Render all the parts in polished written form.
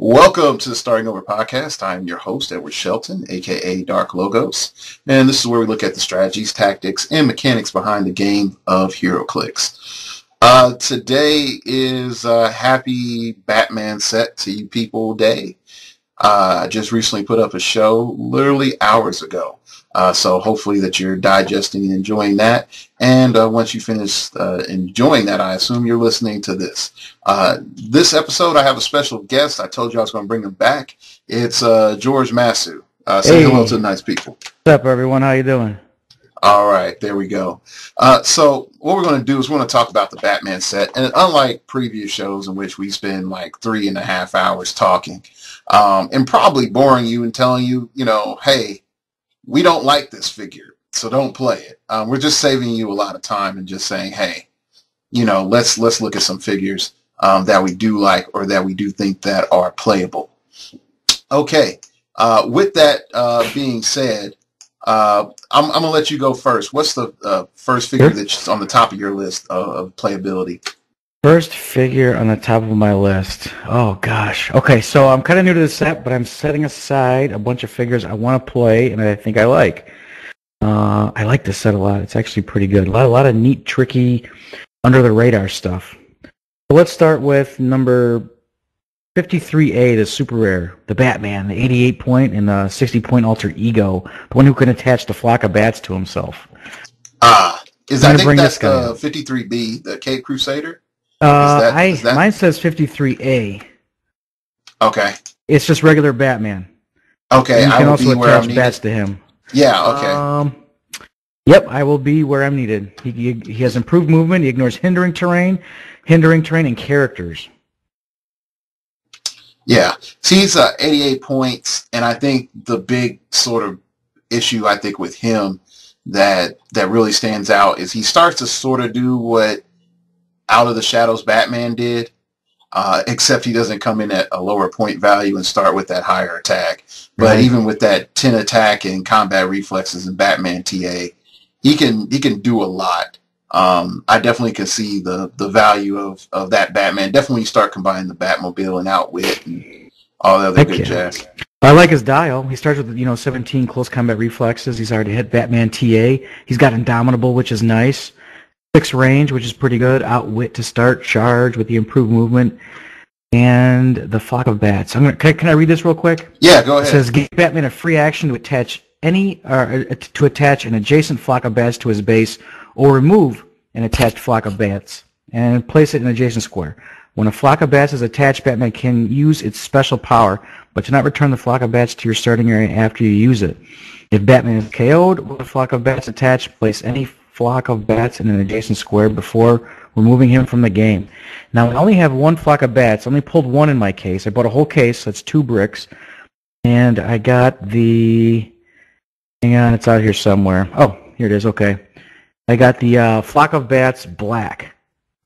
Welcome to the Starting Over podcast. I'm your host, Edward Shelton, aka Dark Logos, and this is where we look at the strategies, tactics, and mechanics behind the game of HeroClix. Today is Happy Batman Set to You People Day. I just recently put up a show literally hours ago. So hopefully that you're digesting and enjoying that. And once you finish enjoying that, I assume you're listening to this. This episode, I have a special guest. I told you I was going to bring him back. It's George Massu. Say hello to the nice people. What's up, everyone? How you doing? All right, there we go. So what we're going to do is we're going to talk about the Batman set. And unlike previous shows in which we spend like 3.5 hours talking and probably boring you and telling you, hey, we don't like this figure, so don't play it. We're just saving you a lot of time and just saying, hey, let's look at some figures that we do like or that we do think that are playable. Okay, with that being said, I'm going to let you go first. What's the first figure that's on the top of your list of playability? First figure on the top of my list. Oh, gosh. Okay, so I'm kind of new to the set, but I'm setting aside a bunch of figures I want to play and I think I like. I like this set a lot. It's actually pretty good. A lot of neat, tricky, under-the-radar stuff. So let's start with number 53A, the super rare, the Batman, the 88-point and the 60-point alter ego, the one who can attach the flock of bats to himself. I think that's the 53B, the Cape Crusader? Mine says 53A. Okay. It's just regular Batman. Okay, you can also attach bats to him. Yeah, okay. Yep, I will be where I'm needed. He has improved movement. He ignores hindering terrain, and characters. Yeah. See, he's 88 points, and I think the big sort of issue I think with him that really stands out is he starts to sort of do what Out of the Shadows Batman did, except he doesn't come in at a lower point value and start with that higher attack. But even with that 10 attack and combat reflexes in Batman TA, he can do a lot. I definitely can see the value of that Batman. Definitely start combining the Batmobile and Outwit and all the other good jazz. I like his dial. He starts with 17 close combat reflexes. He's already hit Batman TA. He's got Indomitable, which is nice. 6 range, which is pretty good. Outwit to start. Charge with the improved movement. And the flock of bats. Can I read this real quick? Yeah, go ahead. It says, give Batman a free action to attach an adjacent flock of bats to his base or remove an attached flock of bats and place it in an adjacent square. When a flock of bats is attached, Batman can use its special power, but do not return the flock of bats to your starting area after you use it. If Batman is KO'd with a flock of bats attached, place any flock of bats in an adjacent square before removing him from the game. Now, I only have one flock of bats. I only pulled one in my case. I bought a whole case, so that's 2 bricks. And I got the... Hang on, it's out here somewhere. Oh, here it is, okay. I got the flock of bats black.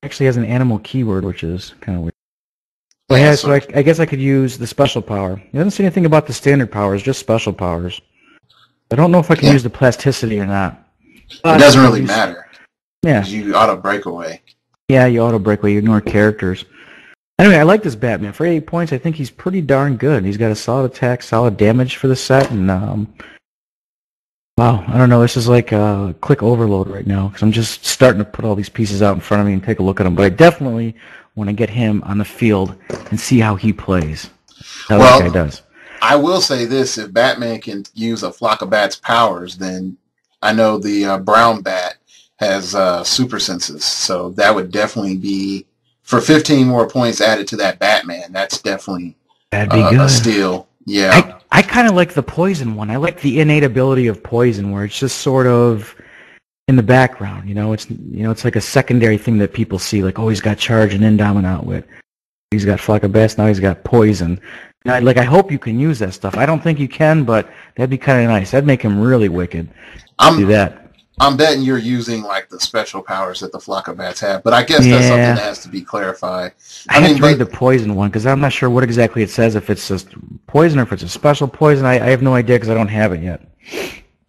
It actually has an animal keyword, which is kind of weird. So I guess I could use the special power. It doesn't say anything about the standard powers, just special powers. I don't know if I can use the plasticity or not. It doesn't really matter. Yeah. You auto breakaway. Yeah, you auto breakaway. You ignore characters. Anyway, I like this Batman. For 8 points, I think he's pretty darn good. He's got a solid attack, solid damage for the set, and wow, I don't know. This is like a click overload right now because I'm just starting to put all these pieces out in front of me and take a look at them. But I definitely want to get him on the field and see how he plays. How that guy does. I will say this: if Batman can use a flock of bats' powers, then I know the brown bat has super senses, so that would definitely be for 15 more points added to that Batman. That's definitely that'd be good. A steal. Yeah, I kind of like the poison one. I like the innate ability of poison, where it's just sort of in the background. It's like a secondary thing that people see. Like, oh, he's got charge and Indominate Outwit. He's got flock of bats. Now he's got poison. I hope you can use that stuff. I don't think you can, but that'd be kind of nice. That'd make him really wicked. Do that. I'm betting you're using like the special powers that the flock of bats have, but I guess that's something that has to be clarified. I have to read the poison one because I'm not sure what exactly it says. If it's just poison or if it's a special poison, I have no idea because I don't have it yet.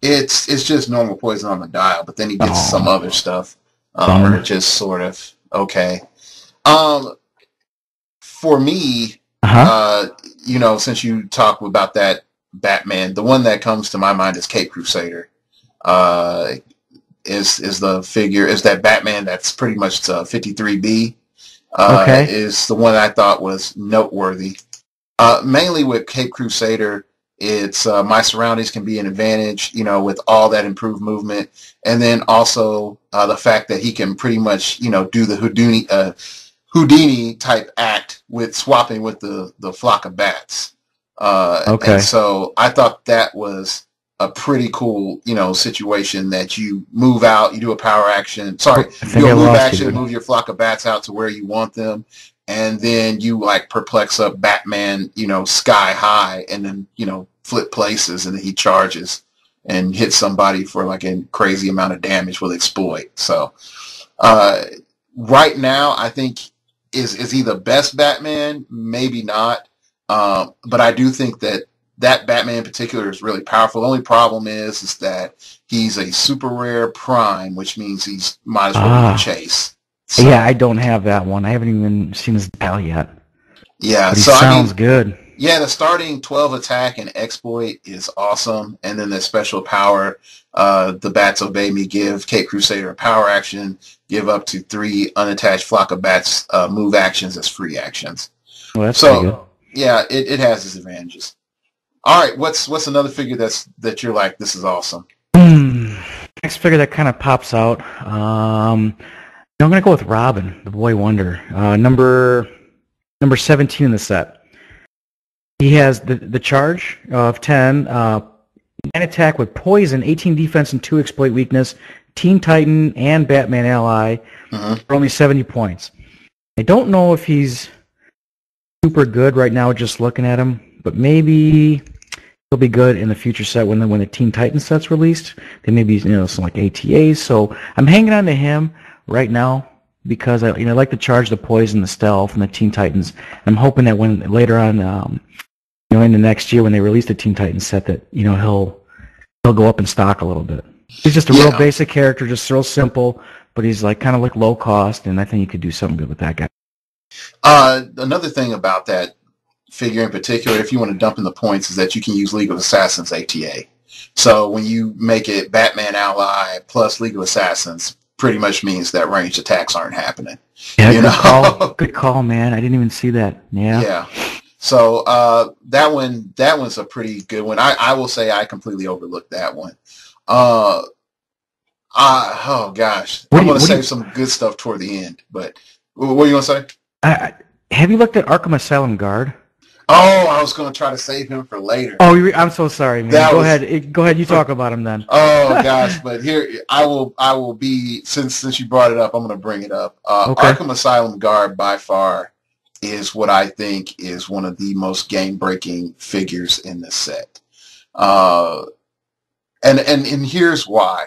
It's just normal poison on the dial, but then he gets some other stuff. Just sort of okay. For me, since you talk about that Batman, the one that comes to my mind is Cape Crusader. Uh, is the figure is that Batman that's pretty much 53B Okay. is the one I thought was noteworthy. Mainly with Cape Crusader, it's my surroundings can be an advantage, with all that improved movement, and then also the fact that he can pretty much, do the Houdini type act with swapping with the flock of bats. And Okay. so I thought that was a pretty cool, situation that you move out, you do a power action. Sorry, Oh, I you think do I a move lost action, you. move your flock of bats out to where you want them, and then you like perplex up Batman, sky high, and then flip places, and then he charges and hits somebody for like a crazy amount of damage with exploit. So uh, right now, I think is either best Batman, maybe not. But I do think that Batman in particular is really powerful. The only problem is that he's a super rare prime, which means he's might as well be the Ah. chase. Yeah, I So don't have that one. I haven't even seen his pal yet. yeah, But he so I sounds mean, good. yeah, the starting 12 attack and exploit is awesome, and then the special power, the bats obey me, give Cape Crusader a power action, give up to 3 unattached flock of bats move actions as free actions. Well, that's pretty good. So yeah, it has its advantages. All right, what's another figure that you're like, this is awesome? Hmm. Next figure that kind of pops out. I'm gonna go with Robin, the Boy Wonder. Number 17 in the set. He has the charge of 10, 9 attack with poison, 18 defense, and 2 exploit weakness. Teen Titan and Batman ally Mm-hmm. for only 70 points. I don't know if he's super good right now just looking at him, but maybe he'll be good in the future set when the Teen Titan set's released. They may be some like ATAs. So I'm hanging on to him right now because I like the charge, the poison, the stealth, and the Teen Titans. I'm hoping that when later on in the next year when they release the Teen Titans set that he'll go up in stock a little bit. He's just a real Yeah. basic character, just real simple, but he's like kind of like low cost, and I think you could do something good with that guy. Another thing about that figure in particular, if you want to dump in the points, is that you can use League of Assassins ATA. So when you make it Batman ally plus League of Assassins, pretty much means that ranged attacks aren't happening. Yeah, You good call. know? Good call, man. I didn't even see that. Yeah. Yeah. So that one's a pretty good one. I will say I completely overlooked that one. Uh, oh gosh, What I'm do you gonna what do save you some good stuff toward the end. But what are you gonna say? have you looked at Arkham Asylum Guard? Oh, I was gonna try to save him for later. Oh, I'm so sorry, man. That Go was ahead. Go ahead. You talk about him then. oh gosh, but here I will be since you brought it up, I'm gonna bring it up. Okay. Arkham Asylum Guard by far is what I think is one of the most game breaking figures in this set. Uh, and here's why.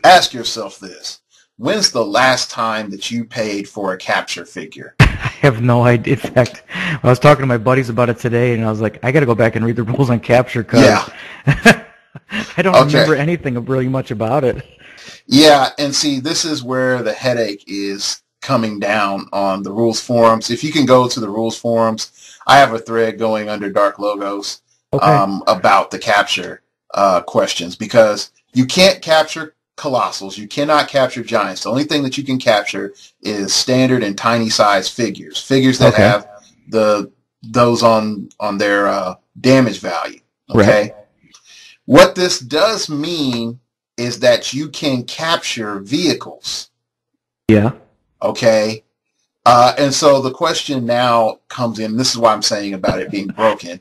Ask yourself this. When's the last time that you paid for a capture figure? I have no idea. In fact, I was talking to my buddies about it today, and I was like, I got to go back and read the rules on capture because Yeah. I don't Okay. remember anything really much about it. Yeah, and see, this is where the headache is coming down on the rules forums. If you can go to the rules forums, I have a thread going under Dark Logos Okay. about the capture questions because you can't capture colossals, you cannot capture giants. The only thing that you can capture is standard and tiny size figures that Okay. have those on their damage value. Right. Okay, what this does mean is that you can capture vehicles. Yeah. Okay. And so the question now comes in, this is why I'm saying about it being broken,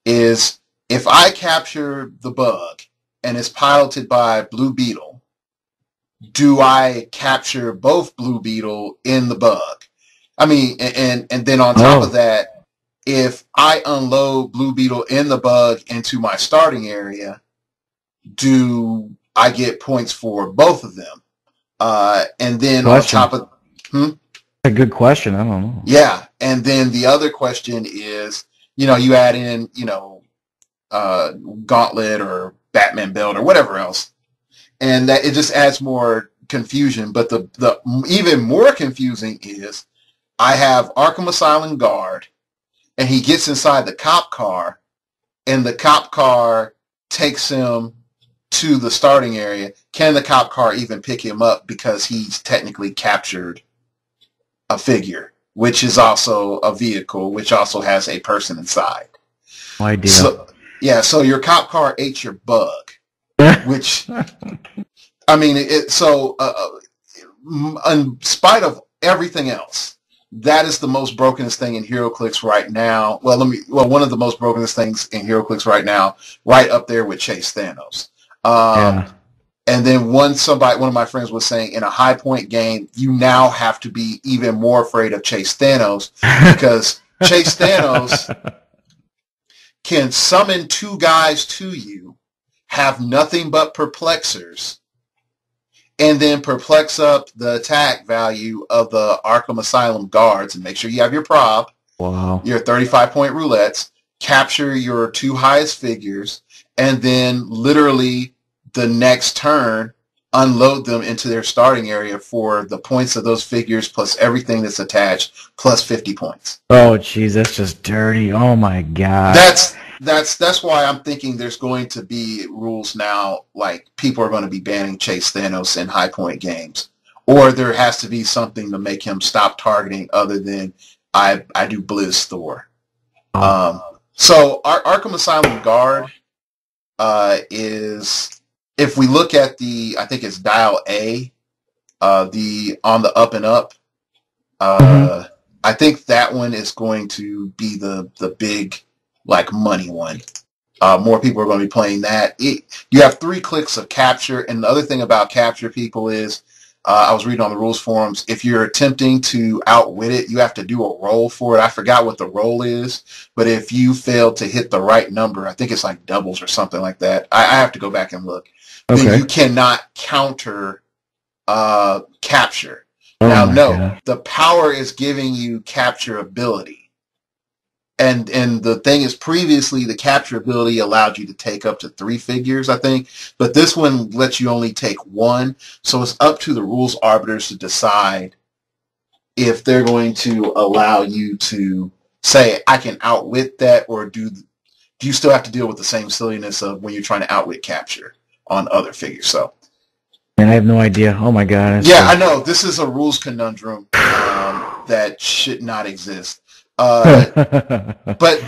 is if I capture the bug and it's piloted by Blue Beetle, do I capture both Blue Beetle in the bug? I mean, and then on top of Oh. that, if I unload Blue Beetle in the bug into my starting area, do I get points for both of them? And then on Question. top of, hmm? A good question. I don't know. Yeah, and then the other question is, you add in, Gauntlet or Batman Build or whatever else, and that it just adds more confusion. But the even more confusing is I have Arkham Asylum Guard, and he gets inside the cop car, and the cop car takes him to the starting area, can the cop car even pick him up because he's technically captured a figure, which is also a vehicle, which also has a person inside? No idea. So, yeah, so your cop car ate your bug, which, I mean, in spite of everything else, that is the most brokenest thing in HeroClix right now. Well, one of the most brokenest things in HeroClix right now, right up there with Chase Thanos. Yeah. And then one of my friends was saying, in a high point game, you now have to be even more afraid of Chase Thanos, because Chase Thanos can summon two guys to you, have nothing but perplexers, and then perplex up the attack value of the Arkham Asylum guards, and make sure you have your prop, your 35-point roulettes, capture your two highest figures, and then literally the next turn unload them into their starting area for the points of those figures plus everything that's attached plus 50 points. Oh, jeez, that's just dirty. Oh my god. That's why I'm thinking there's going to be rules now, like people are going to be banning Chase Thanos in high point games, or there has to be something to make him stop targeting other than I do Blizz Thor. So our Arkham Asylum guard is, if we look at I think it's dial A, on the up and up, I think that one is going to be the big, like, money one. More people are going to be playing that. You have 3 clicks of capture, and the other thing about capture, people, is I was reading on the rules forums, if you're attempting to outwit it, you have to do a roll for it. I forgot what the roll is, but if you fail to hit the right number, I think it's like doubles or something like that. I have to go back and look. Okay. Then you cannot counter capture. Now, no, the power is giving you capture ability. And the thing is, previously the capture ability allowed you to take up to 3 figures, I think, but this one lets you only take 1. So it's up to the rules arbiters to decide if they're going to allow you to say, I can outwit that, or do you still have to deal with the same silliness of when you're trying to outwit capture on other figures? So, and I have no idea. Oh my god. Yeah, I know. This is a rules conundrum that should not exist. But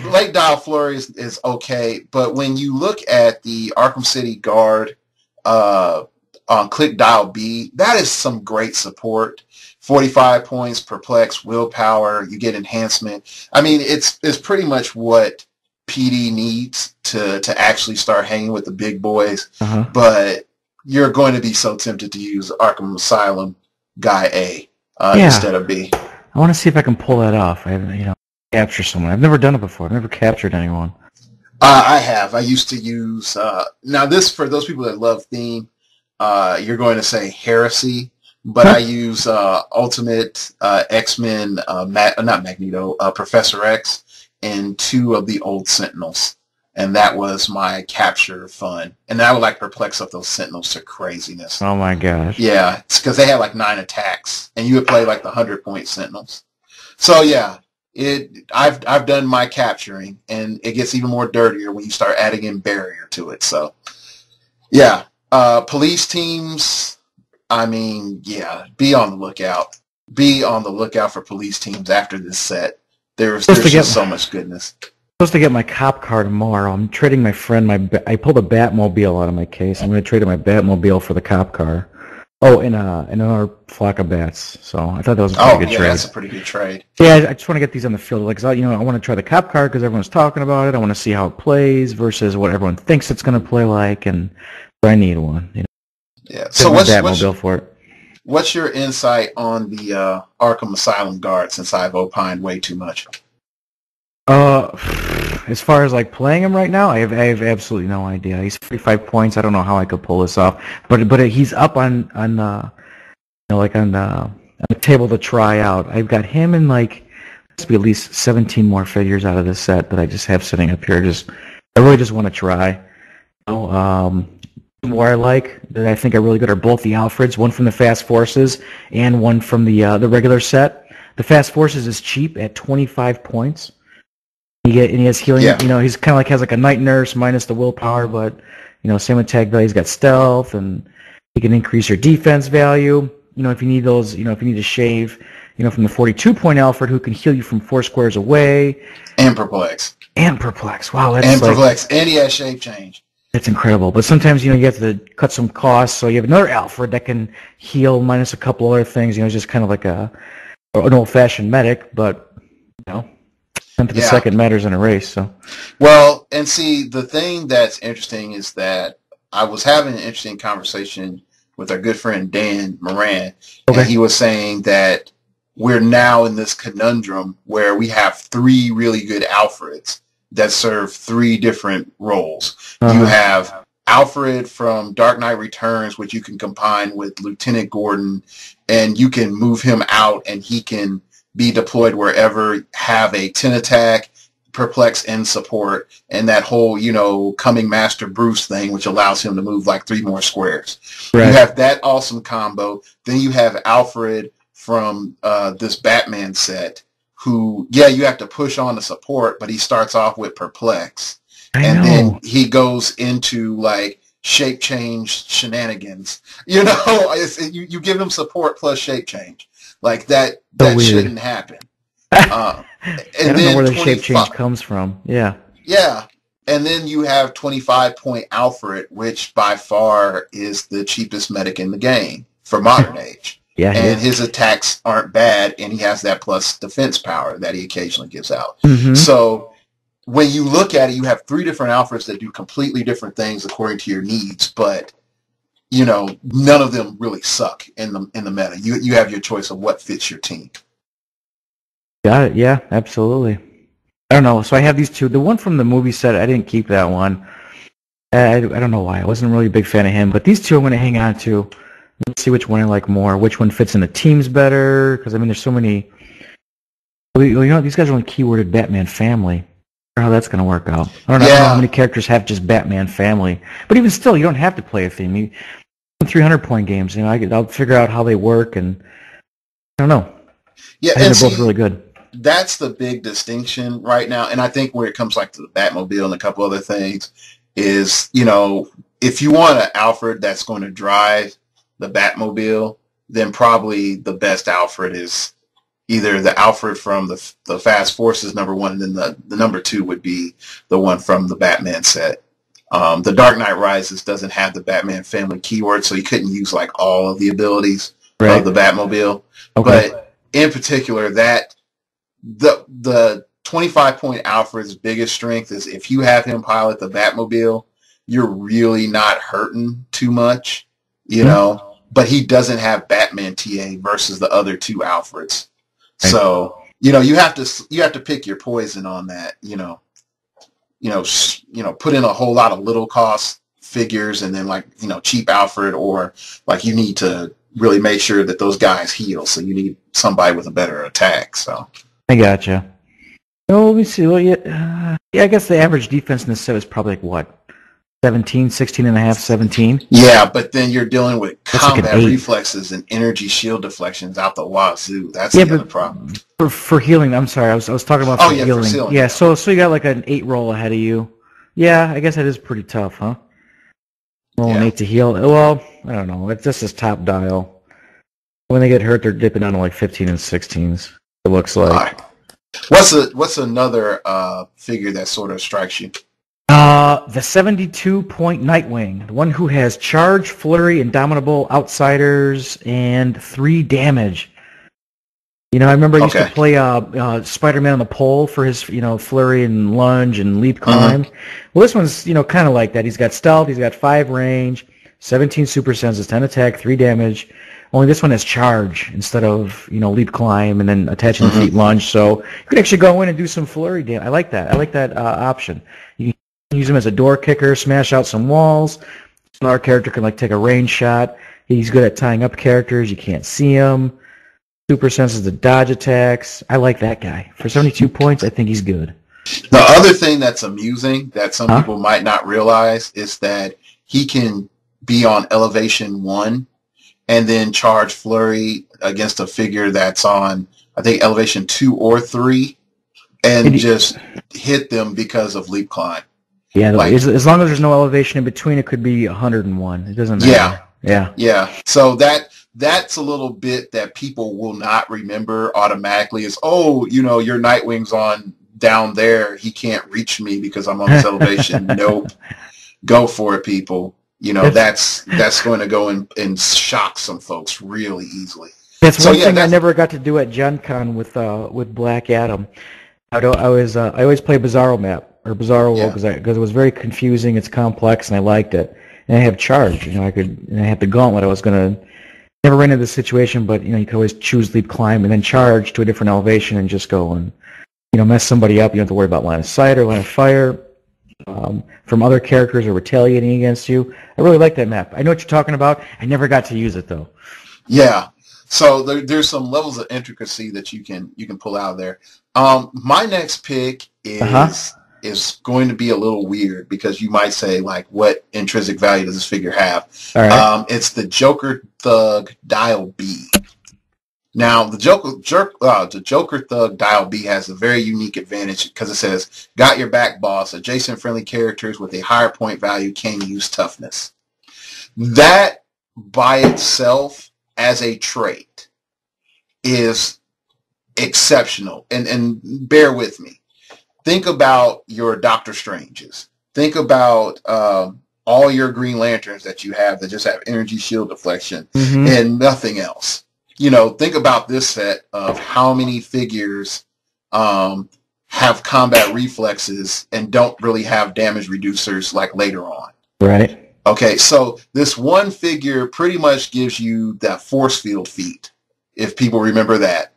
late dial flurry is okay. But when you look at the Arkham City guard on click dial B, that is some great support. 45 points, perplex, willpower, you get enhancement. I mean, it's pretty much what PD needs to actually start hanging with the big boys. But you're going to be so tempted to use Arkham Asylum guy A instead of B. I want to see if I can pull that off. Capture someone. I've never done it before. I've never captured anyone. I have. I used to use, now this, for those people that love theme, you're going to say Heresy, but I use Ultimate X-Men, not Magneto, Professor X, and 2 of the old Sentinels. And that was my capture fun. And I would like perplex up those Sentinels to craziness. Oh my gosh. Yeah, it's because they had like 9 attacks, and you would play like the 100-point Sentinels. So yeah, I've done my capturing, and it gets even more dirtier when you start adding in barrier to it. So yeah, police teams, I mean, yeah, be on the lookout. Be on the lookout for police teams after this set. There's just so much goodness. I'm supposed to get my cop car tomorrow. I'm trading my friend I pulled a Batmobile out of my case. I'm going to trade my Batmobile for the cop car. Oh, and another flock of bats. So I thought that was a pretty good trade. That's a pretty good trade. Yeah, I just want to get these on the field. Like, I want to try the cop car because everyone's talking about it. I want to see how it plays versus what everyone thinks it's going to play like, and I need one. Yeah. So what's Batmobile for it? What's your insight on the Arkham Asylum guard, since I've opined way too much? As far as like playing him right now, I have absolutely no idea. He's 45 points. I don't know how I could pull this off, but he's up on the table to try out. I've got him and like must be at least 17 more figures out of this set that I just have sitting up here. I really just want to try. More I like that I think are really good are both the Alfreds, one from the Fast Forces and one from the regular set. The Fast Forces is cheap at 25 points. He has healing. Yeah. He's kind of like has like a night nurse minus the willpower, but same attack value. He's got stealth, and he can increase your defense value. If you need those, if you need to shave, from the 42-point Alfred, who can heal you from 4 squares away. And perplex. Wow, that's and perplex. And he has shape change. That's incredible. But sometimes, you have to cut some costs, so you have another Alfred that can heal minus a couple other things. It's just kind of like an old-fashioned medic, but, 10 to the second matters in a race. So, well, and see, the thing that's interesting is that I was having an interesting conversation with our good friend Dan Moran, and he was saying that we're now in this conundrum where we have 3 really good Alfreds that serve 3 different roles. You have Alfred from Dark Knight Returns, which you can combine with Lieutenant Gordon, and you can move him out, and he can be deployed wherever, have a 10 attack, perplex, and support, and that whole, coming Master Bruce thing, which allows him to move like 3 more squares. Right. You have that awesome combo. Then you have Alfred from this Batman set, who, you have to push on the support, but he starts off with perplex. Then he goes into like shape change shenanigans. You give him support plus shape change. Like that shouldn't happen. I don't know where the shape change comes from. Yeah. Yeah. And then you have 25-point Alfred, which by far is the cheapest medic in the game for modern age. Yeah. And his attacks aren't bad, and he has that plus defense power that he occasionally gives out. Mm-hmm. So when you look at it, you have 3 different Alfreds that do completely different things according to your needs, but none of them really suck in the meta. You have your choice of what fits your team. Got it. Yeah, absolutely. I don't know. So I have these 2. The one from the movie set, I didn't keep that one. I don't know why. I wasn't really a big fan of him. But these 2 I'm going to hang on to. Let's see which one I like more. Which one fits in the teams better. Because, there's so many. Well, these guys are only keyworded Batman family. I don't know how that's going to work out. I don't know how many characters have just Batman family. But even still, you don't have to play a theme. 300-point games, I'll figure out how they work, and I don't know. Yeah, I think they're both really good. That's the big distinction right now, and I think where it comes like to the Batmobile and a couple other things is, if you want an Alfred that's going to drive the Batmobile, then probably the best Alfred is either the Alfred from the Fast Forces #1, and then the #2 would be the one from the Batman set. The Dark Knight Rises doesn't have the Batman family keyword, so you couldn't use like all of the abilities of the Batmobile. Okay. But in particular, that the 25-point Alfred's biggest strength is if you have him pilot the Batmobile, you're really not hurting too much, But he doesn't have Batman TA versus the other 2 Alfreds. Right. So you have to pick your poison on that. Put in a whole lot of little cost figures, and then cheap Alfred, or like you need to really make sure that those guys heal. So you need somebody with a better attack. So I gotcha. Oh, let me see. Well, I guess the average defense in this set is probably like what? 17, 16 and a half, 17? Yeah, but then you're dealing with combat reflexes and energy shield deflections out the wazoo. That's the other problem. For healing, I'm sorry, I was talking about healing. For healing. Yeah, so you got like an 8 roll ahead of you. Yeah, I guess that is pretty tough, huh? Roll an 8 to heal. Well, I don't know. This is top dial. When they get hurt, they're dipping down to like 15 and 16s, it looks like. What's another figure that sort of strikes you? The 72-point Nightwing, the one who has Charge, Flurry, Indomitable, Outsiders, and 3 damage. I remember I used to play Spider-Man on the pole for his, Flurry and Lunge and Leap Climb. Well, this one's, kind of like that. He's got Stealth, he's got 5 range, 17 Super Senses, 10 attack, 3 damage. Only this one has Charge instead of, Leap Climb and then attaching the Feet Lunge. So you could actually go in and do some Flurry damage. I like that. I like that option. You can use him as a door kicker, smash out some walls. Another character can take a range shot. He's good at tying up characters. You can't see him. Super senses the dodge attacks. I like that guy. For 72 points, I think he's good. The other thing that's amusing that some people might not realize is that he can be on elevation 1 and then charge Flurry against a figure that's on, I think, elevation 2 or 3. and just hit them because of leap climb. Yeah, Like, as long as there's no elevation in between, it could be 101. It doesn't matter. Yeah. So that's a little bit that people will not remember automatically is, oh, your Nightwing's on down there. He can't reach me because I'm on this elevation. Nope. Go for it, people. That's going to go and shock some folks really easily. That's one thing I never got to do at Gen Con with Black Adam. I always play Bizarro map or Bizarro World because it was very confusing. It's complex and I liked it. And I have charge. And I had the gauntlet. I was gonna never ran into this situation, but you could always choose leap climb and then charge to a different elevation and just go and mess somebody up. You don't have to worry about line of sight or line of fire from other characters or retaliating against you. I really like that map. I know what you're talking about. I never got to use it though. Yeah. So there's some levels of intricacy that you can pull out of there. My next pick is going to be a little weird because you might say, like, what intrinsic value does this figure have? All right. It's the Joker Thug Dial B. Now, the Joker Thug Dial B has a very unique advantage because it says, got your back, boss. Adjacent friendly characters with a higher point value can use toughness. That by itself as a trait is exceptional. And bear with me. Think about your Doctor Stranges. Think about all your Green Lanterns that you have that just have energy shield deflection and nothing else. Think about this set of how many figures have combat reflexes and don't really have damage reducers like later on. Right. Okay, so this one figure pretty much gives you that force field feat, if people remember that,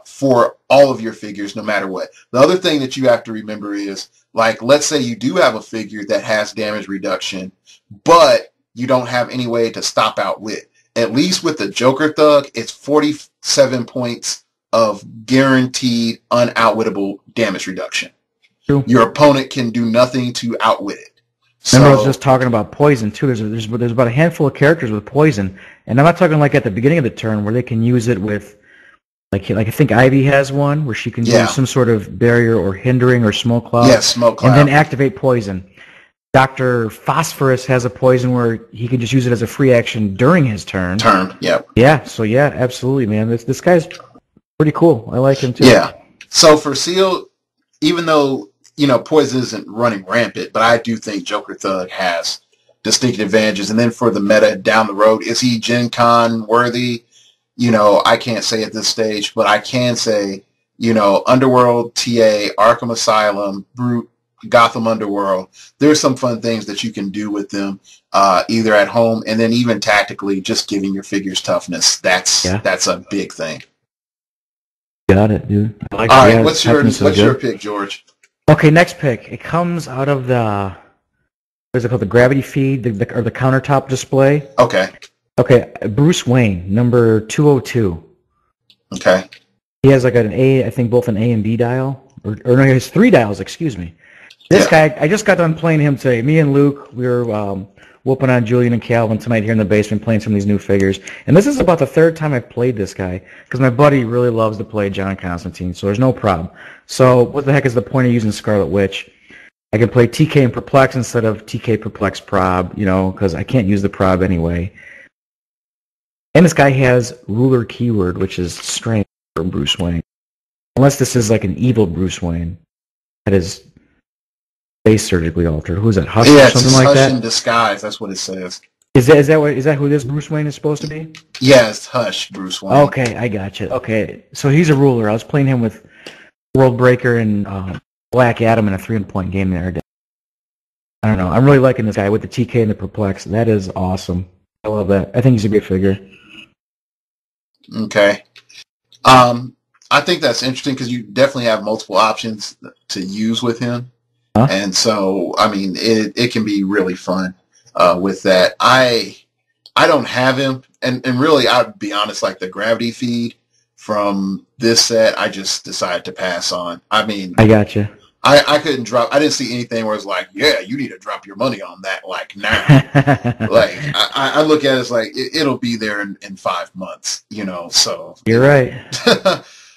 for all of your figures, no matter what. The other thing that you have to remember is, like, let's say you do have a figure that has damage reduction, but you don't have any way to stop outwit. At least with the Joker Thug, it's 47 points of guaranteed unoutwittable damage reduction. True. Your opponent can do nothing to outwit it. Remember, I was just talking about poison too. There's about a handful of characters with poison, and I'm not talking like at the beginning of the turn where they can use it with, like I think Ivy has one where she can do some sort of barrier or hindering or smoke cloud. Yeah, smoke cloud. And then activate poison. Dr. Phosphorus has a poison where he can just use it as a free action during his turn. Yep. Yeah, so yeah, absolutely, man. This guy's pretty cool. I like him too. Yeah. So for Seal, even though poison isn't running rampant, but I do think Joker Thug has distinct advantages. And then for the meta down the road, is he Gen Con worthy? I can't say at this stage, but I can say, Underworld, TA, Arkham Asylum, Brute, Gotham Underworld, there's some fun things that you can do with them, either at home and then even tactically, just giving your figures toughness. That's a big thing. Got it, dude. All right, what's your pick, George? Okay, next pick. It comes out of the, what is it called, the gravity feed, or the countertop display. Okay, Bruce Wayne, number 202. Okay. He has like an A, I think both an A and B dial, or no, he has 3 dials. Excuse me. This guy, I just got done playing him today. Me and Luke, we were whooping on Julian and Calvin tonight here in the basement playing some of these new figures. And this is about the 3rd time I've played this guy because my buddy really loves to play John Constantine, so there's no problem. So what the heck is the point of using Scarlet Witch? I can play TK and Perplex instead of TK Perplex Prob, because I can't use the Prob anyway. And this guy has Ruler Keyword, which is strange for Bruce Wayne. Unless this is like an evil Bruce Wayne that is face surgically altered. Who is that? Hush or something like that? Hush in disguise. That's what it says. Is that who this Bruce Wayne is supposed to be? Yeah, it's Hush Bruce Wayne. Okay, I got you. Okay, so he's a ruler. I was playing him with World Breaker and Black Adam in a 3-point game the other day. I don't know. I'm really liking this guy with the TK and the Perplex. That is awesome. I love that. I think he's a great figure. Okay. I think that's interesting because you definitely have multiple options to use with him. Huh? And so, I mean, it can be really fun with that. I don't have him, and really, I'd be honest, like the gravity feed from this set, I just decided to pass on. I mean, I got you. I couldn't drop. I didn't see anything where it's like, yeah, you need to drop your money on that, like now. Like I look at it as like it'll be there in 5 months, So you're right.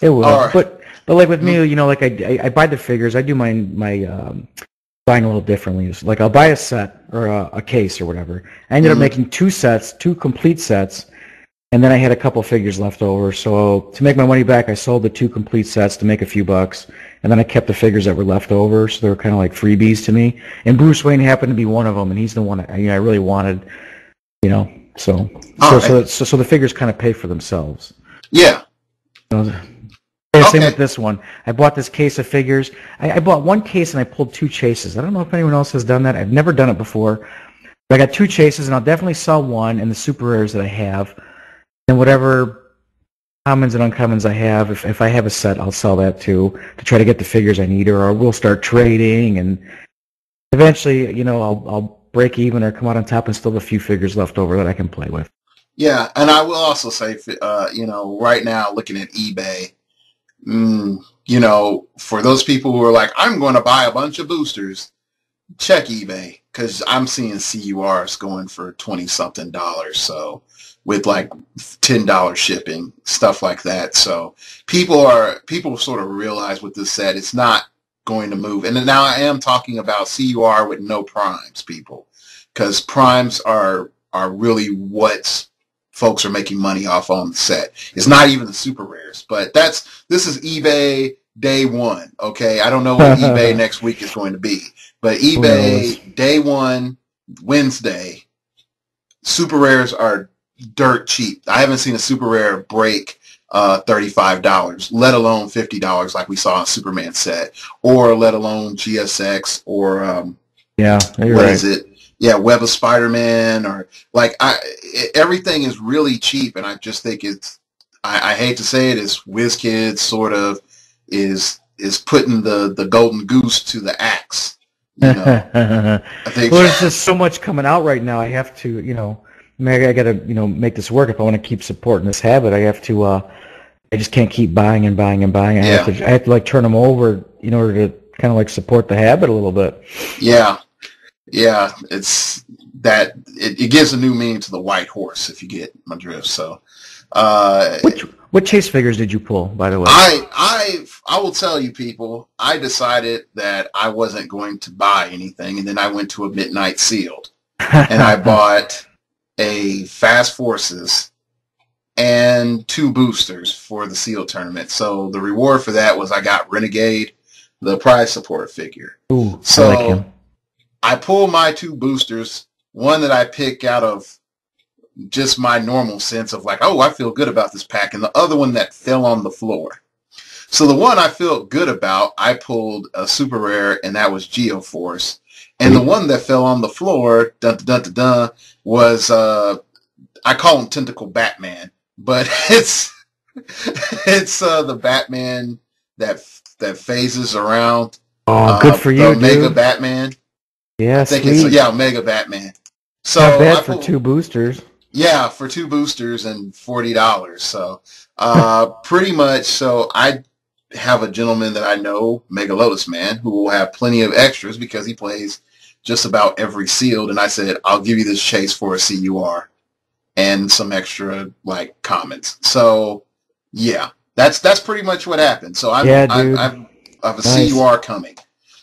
It will. Right. But like with me, like I buy the figures. I do my buying a little differently. Like I'll buy a set or a case or whatever. I ended up making two sets, two complete sets, and then I had a couple figures left over. So to make my money back, I sold the two complete sets to make a few bucks, and then I kept the figures that were left over. So they were kind of like freebies to me. And Bruce Wayne happened to be one of them, and he's the one I really wanted. So the figures kind of pay for themselves. Yeah. Same with this one. I bought this case of figures. I bought one case and I pulled two chases. I don't know if anyone else has done that. I've never done it before. But I got two chases, and I'll definitely sell one and the super rares that I have. And whatever commons and uncommons I have, if I have a set, I'll sell that too to try to get the figures I need, or we'll start trading, and eventually, I'll break even or come out on top and still have a few figures left over that I can play with. Yeah, and I will also say, right now looking at eBay, for those people who are like, I'm going to buy a bunch of boosters, check eBay, because I'm seeing CURs going for $20-something, so with like $10 shipping, stuff like that. So people sort of realize with this set, it's not going to move. And now I am talking about CUR with no primes, people, because primes are really what folks are making money off on the set. It's not even the super rares, but this is eBay day one. Okay, I don't know what eBay next week is going to be, but eBay day one, Wednesday, super rares are dirt cheap. I haven't seen a super rare break $35, let alone $50 like we saw in Superman set, or let alone GSX, or what is it? Yeah, Web of Spider-Man, or like everything is really cheap, and I just think it's. I hate to say it, is WizKids sort of is putting the golden goose to the axe. I think. Well, there's just so much coming out right now. I have to, I got to, make this work. If I want to keep supporting this habit, I have to. I just can't keep buying and buying and buying. I have to like turn them over in order to kind of like support the habit a little bit. Yeah. Yeah, it's that it gives a new meaning to the white horse, if you get my drift. So, what chase figures did you pull, by the way? I will tell you, people. I decided that I wasn't going to buy anything, and then I went to a midnight sealed, and I bought a Fast Forces and two boosters for the sealed tournament. So the reward for that was I got Renegade, the prize support figure. Ooh, so I like him. I pull my two boosters, one that I pick out of just my normal sense of like, oh, I feel good about this pack, and the other one that fell on the floor. So the one I felt good about, I pulled a super rare, and that was Geoforce. And the one that fell on the floor, was, I call him Tentacle Batman, but it's the Batman that phases around. Oh, good for you, Omega dude. Batman. Yeah, I think Omega Batman. So not bad for two boosters. Yeah, for two boosters and $40. So pretty much. So I have a gentleman that I know, Mega Lotus Man, who will have plenty of extras because he plays just about every sealed. And I said, I'll give you this chase for a CUR and some extra like comments. So yeah, that's pretty much what happened. So I have a CUR coming.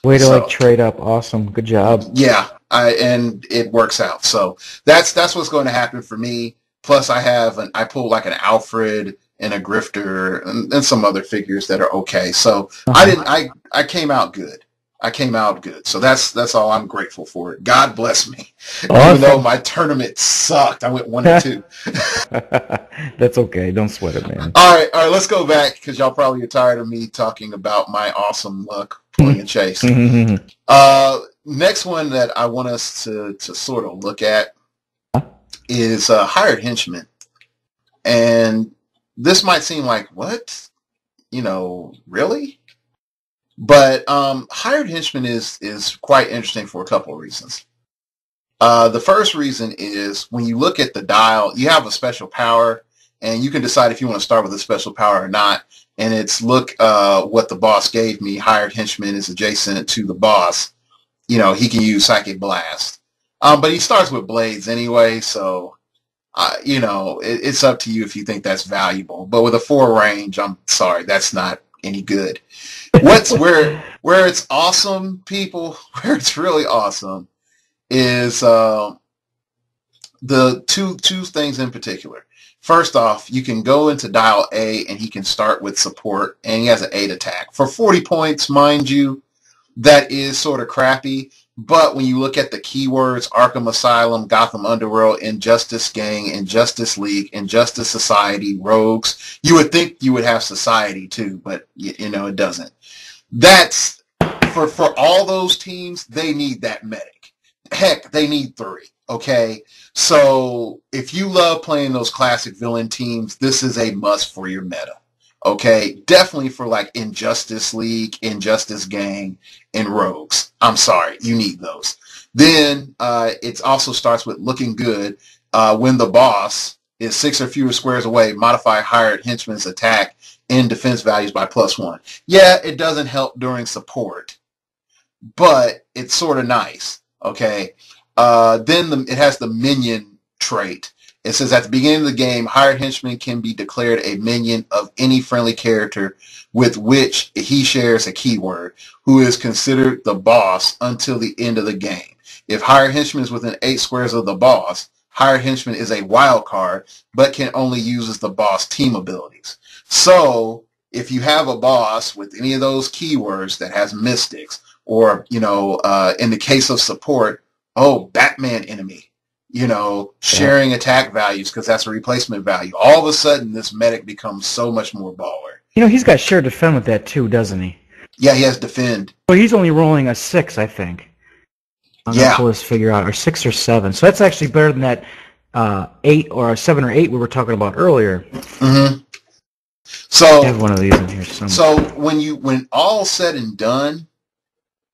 Way to like trade up. Awesome. Good job. Yeah, and it works out. So that's what's going to happen for me. Plus I pull like an Alfred and a Grifter and some other figures that are okay. So I came out good. So that's all I'm grateful for. God bless me. Awesome. Even though my tournament sucked. I went 1-2. That's okay. Don't sweat it, man. All right, let's go back because y'all probably are tired of me talking about my awesome luck pulling a chase. Next one that I want us to sort of look at is Hired Henchman. And this might seem like, what? Really? But Hired Henchman is quite interesting for a couple of reasons. The first reason is when you look at the dial, you have a special power, and you can decide if you want to start with a special power or not. And it's what the boss gave me. Hired Henchman is adjacent to the boss. He can use Psychic Blast. But he starts with blades anyway, so, it's up to you if you think that's valuable. But with a 4 range, I'm sorry, that's not any good. Where it's awesome, people, where it's really awesome is the two things in particular. First off, you can go into dial A and he can start with support, and he has an 8 attack. For 40 points, mind you, that is sort of crappy. But when you look at the keywords, Arkham Asylum, Gotham Underworld, Injustice Gang, Injustice League, Injustice Society, Rogues, you would think you would have Society too, but you know, it doesn't. That's, for all those teams, they need that medic. Heck, they need 3, okay? So if you love playing those classic villain teams, this is a must for your meta. Okay, definitely for like Injustice League, Injustice Gang, and Rogues. I'm sorry, you need those. Then it also starts with looking good. When the boss is 6 or fewer squares away, modify hired henchman's attack and defense values by +1. Yeah, it doesn't help during support, but it's sort of nice. Okay, then it has the minion trait. It says at the beginning of the game, hired henchman can be declared a minion of any friendly character with which he shares a keyword, who is considered the boss until the end of the game. If hired henchman is within 8 squares of the boss, hired henchman is a wild card, but can only use the boss team abilities. So if you have a boss with any of those keywords that has mystics, or, you know, in the case of support, Batman enemy, you know, sharing attack values because that's a replacement value. All of a sudden, this medic becomes so much more baller. You know, he's got shared defend with that too, doesn't he? Yeah, he has defend. So he's only rolling a 6, I think. I'm gonna pull this figure out, or 6 or 7. So that's actually better than that 8 or a 7 or 8 we were talking about earlier. Mm-hmm. So I have one of these in here somewhere. So when all said and done,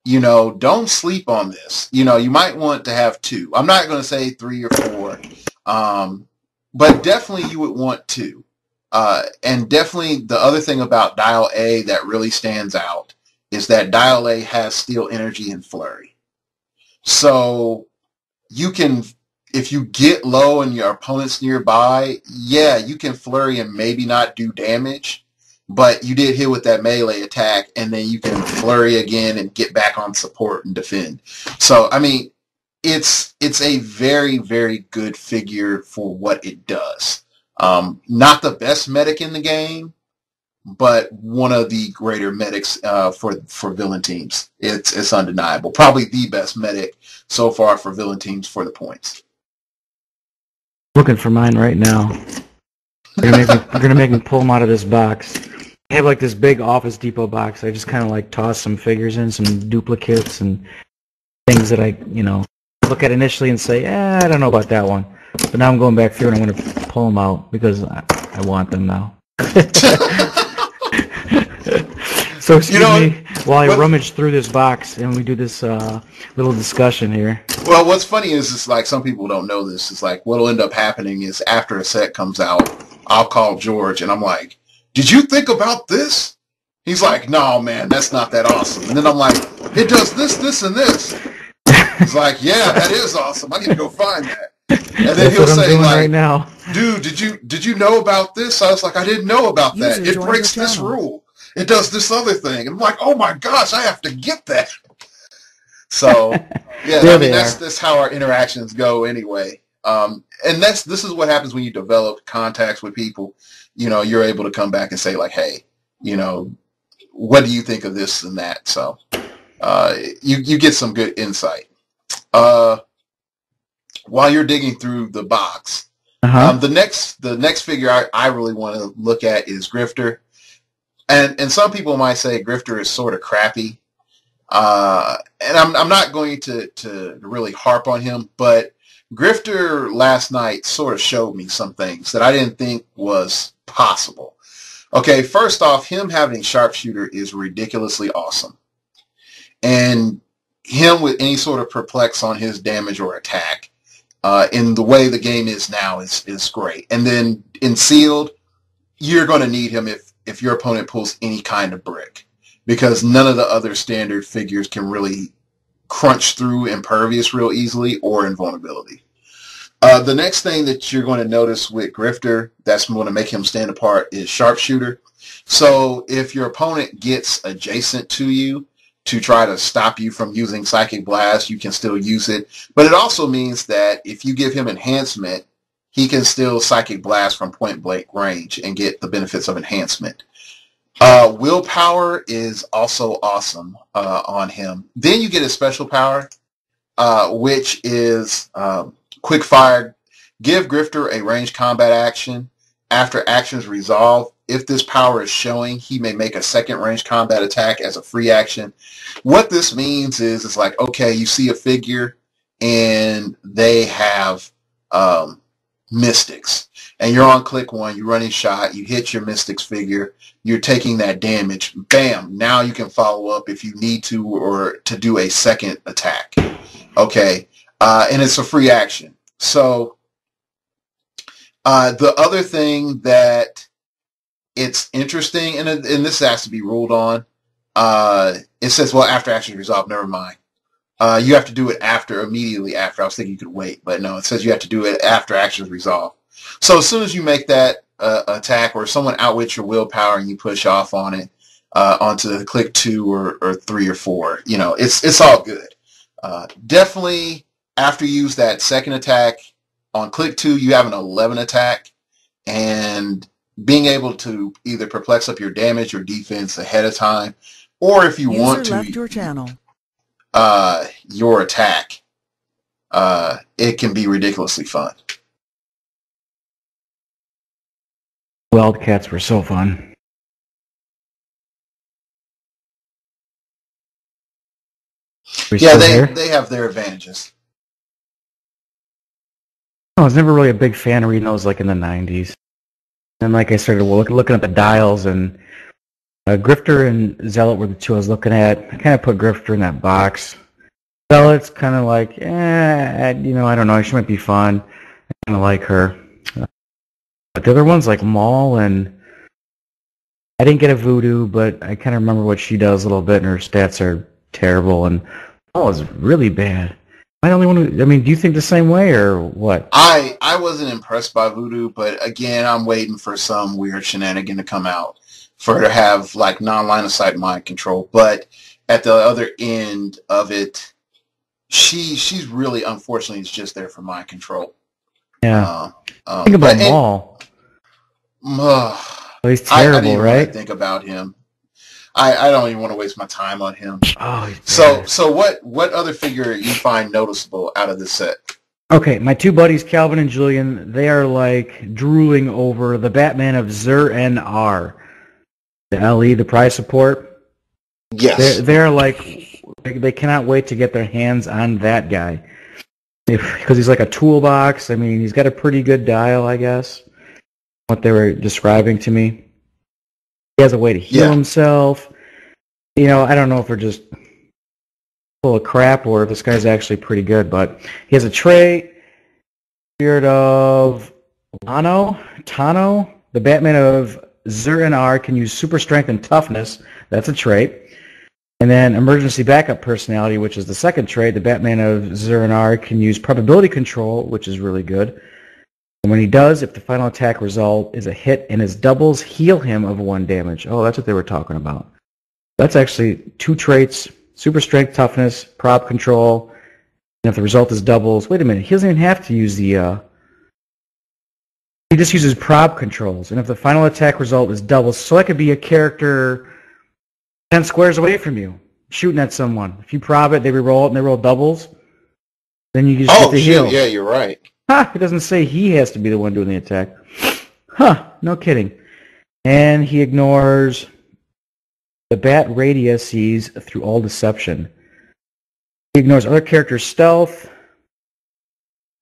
you know, don't sleep on this. You know, you might want to have 2. I'm not going to say 3 or 4, but definitely you would want 2. And definitely the other thing about Dial A that really stands out is that Dial A has Steel Energy and Flurry. So you can, if you get low and your opponent's nearby, yeah, you can Flurry and maybe not do damage. But you did hit with that melee attack, and then you can flurry again and get back on support and defend. So, I mean, it's a very, very good figure for what it does. Not the best medic in the game, but one of the greater medics for villain teams. It's undeniable. Probably the best medic so far for villain teams for the points. Looking for mine right now. You're gonna make me pull them out of this box. I have like this big Office Depot box. I just kind of like toss some figures in, some duplicates and things that I, you know, look at initially and say, I don't know about that one. But now I'm going back through and I'm going to pull them out because I want them now. So excuse me while I rummage through this box and we do this little discussion here. Well, what's funny is it's like some people don't know this. It's like what'll end up happening is after a set comes out, I'll call George and I'm like, did you think about this? He's like, no, man, that's not that awesome. And then I'm like, it does this, this, and this. He's like, yeah, that is awesome. I need to go find that. And then he'll say, like, right now. Dude, did you know about this? I was like, I didn't know about that. It breaks this rule. It does this other thing. And I'm like, oh my gosh, I have to get that. So, yeah, I mean, that's how our interactions go anyway. And this is what happens when you develop contacts with people. You know, you're able to come back and say, like, hey, you know, what do you think of this and that? So you get some good insight. While you're digging through the box, the next figure I really want to look at is Grifter. And some people might say Grifter is sort of crappy. And I'm not going to really harp on him, but Grifter last night sort of showed me some things that I didn't think was possible. Okay, first off, him having sharpshooter is ridiculously awesome. And him with any sort of perplex on his damage or attack, in the way the game is now, is great. And then in sealed, you're going to need him if your opponent pulls any kind of brick, because none of the other standard figures can really crunch through impervious real easily or invulnerability. The next thing that you're going to notice with Grifter that's going to make him stand apart is sharpshooter. So if your opponent gets adjacent to you to try to stop you from using Psychic Blast, you can still use it. But it also means that if you give him enhancement, he can still Psychic Blast from point blank range and get the benefits of enhancement. Willpower is also awesome on him. Then you get his special power, which is Quick Fire. Give Grifter a ranged combat action. After actions resolve, if this power is showing, he may make a second ranged combat attack as a free action. What this means is, it's like, okay, you see a figure and they have mystics. And you're on click 1, you run a shot, you hit your mystics figure, you're taking that damage. Bam! Now you can follow up if you need to, or to do a second attack. Okay? And it's a free action. So the other thing that it's interesting, and this has to be ruled on, it says, well, after action resolved, never mind. You have to do it immediately after. I was thinking you could wait, but no, it says you have to do it after actions resolve. So as soon as you make that attack, or someone outwits your willpower and you push off on it, onto the click 2 or 3 or 4, it's all good. Definitely after you use that second attack, on click 2, you have an 11 attack, and being able to either perplex up your damage or defense ahead of time, or if you want to, left your channel. Your attack, it can be ridiculously fun. Wildcats were so fun. Yeah, they have their advantages. I was never really a big fan of reading those like in the 90s. And like I started looking at the dials, and Grifter and Zealot were the two I was looking at. I kind of put Grifter in that box. Zealot's kind of like, I don't know, she might be fun. I kind of like her. But the other ones like Maul, and I didn't get a Voodoo, but I kind of remember what she does a little bit, and her stats are terrible, and Maul is really bad. Am I the only one who, do you think the same way, or what? I wasn't impressed by Voodoo, but again, I'm waiting for some weird shenanigan to come out for her to have like non-line of sight mind control. But at the other end of it, she's really, unfortunately, is just there for mind control. Yeah. Think about Maul. He's terrible, I didn't right? really think about him. I don't even want to waste my time on him. Oh, so what other figure you find noticeable out of this set? Okay, my two buddies, Calvin and Julian, they are like drooling over the Batman of Zur-En-Arr. The LE, the prize support. Yes. They're like, they cannot wait to get their hands on that guy. Because he's like a toolbox. He's got a pretty good dial, I guess. What they were describing to me. He has a way to heal himself. I don't know if they're just full of crap or if this guy's actually pretty good, but he has a trait, Spirit of Tano. The Batman of Zur-En-Arr can use super strength and toughness. That's a trait. And then emergency backup personality, which is the second trait. The Batman of Zur-En-Arr can use probability control, which is really good. And when he does, if the final attack result is a hit and his doubles, heal him of 1 damage. Oh, that's what they were talking about. That's actually 2 traits, super strength, toughness, prob control. And if the result is doubles, wait a minute, he doesn't even have to use the... he just uses prob controls. And if the final attack result is doubles, so that could be a character 10 squares away from you, shooting at someone. If you prob it, they reroll it, and they roll doubles, then you just get the heal. Yeah, you're right. It doesn't say he has to be the one doing the attack. No kidding. And he ignores the Bat Radius sees through all deception. He ignores other characters' stealth,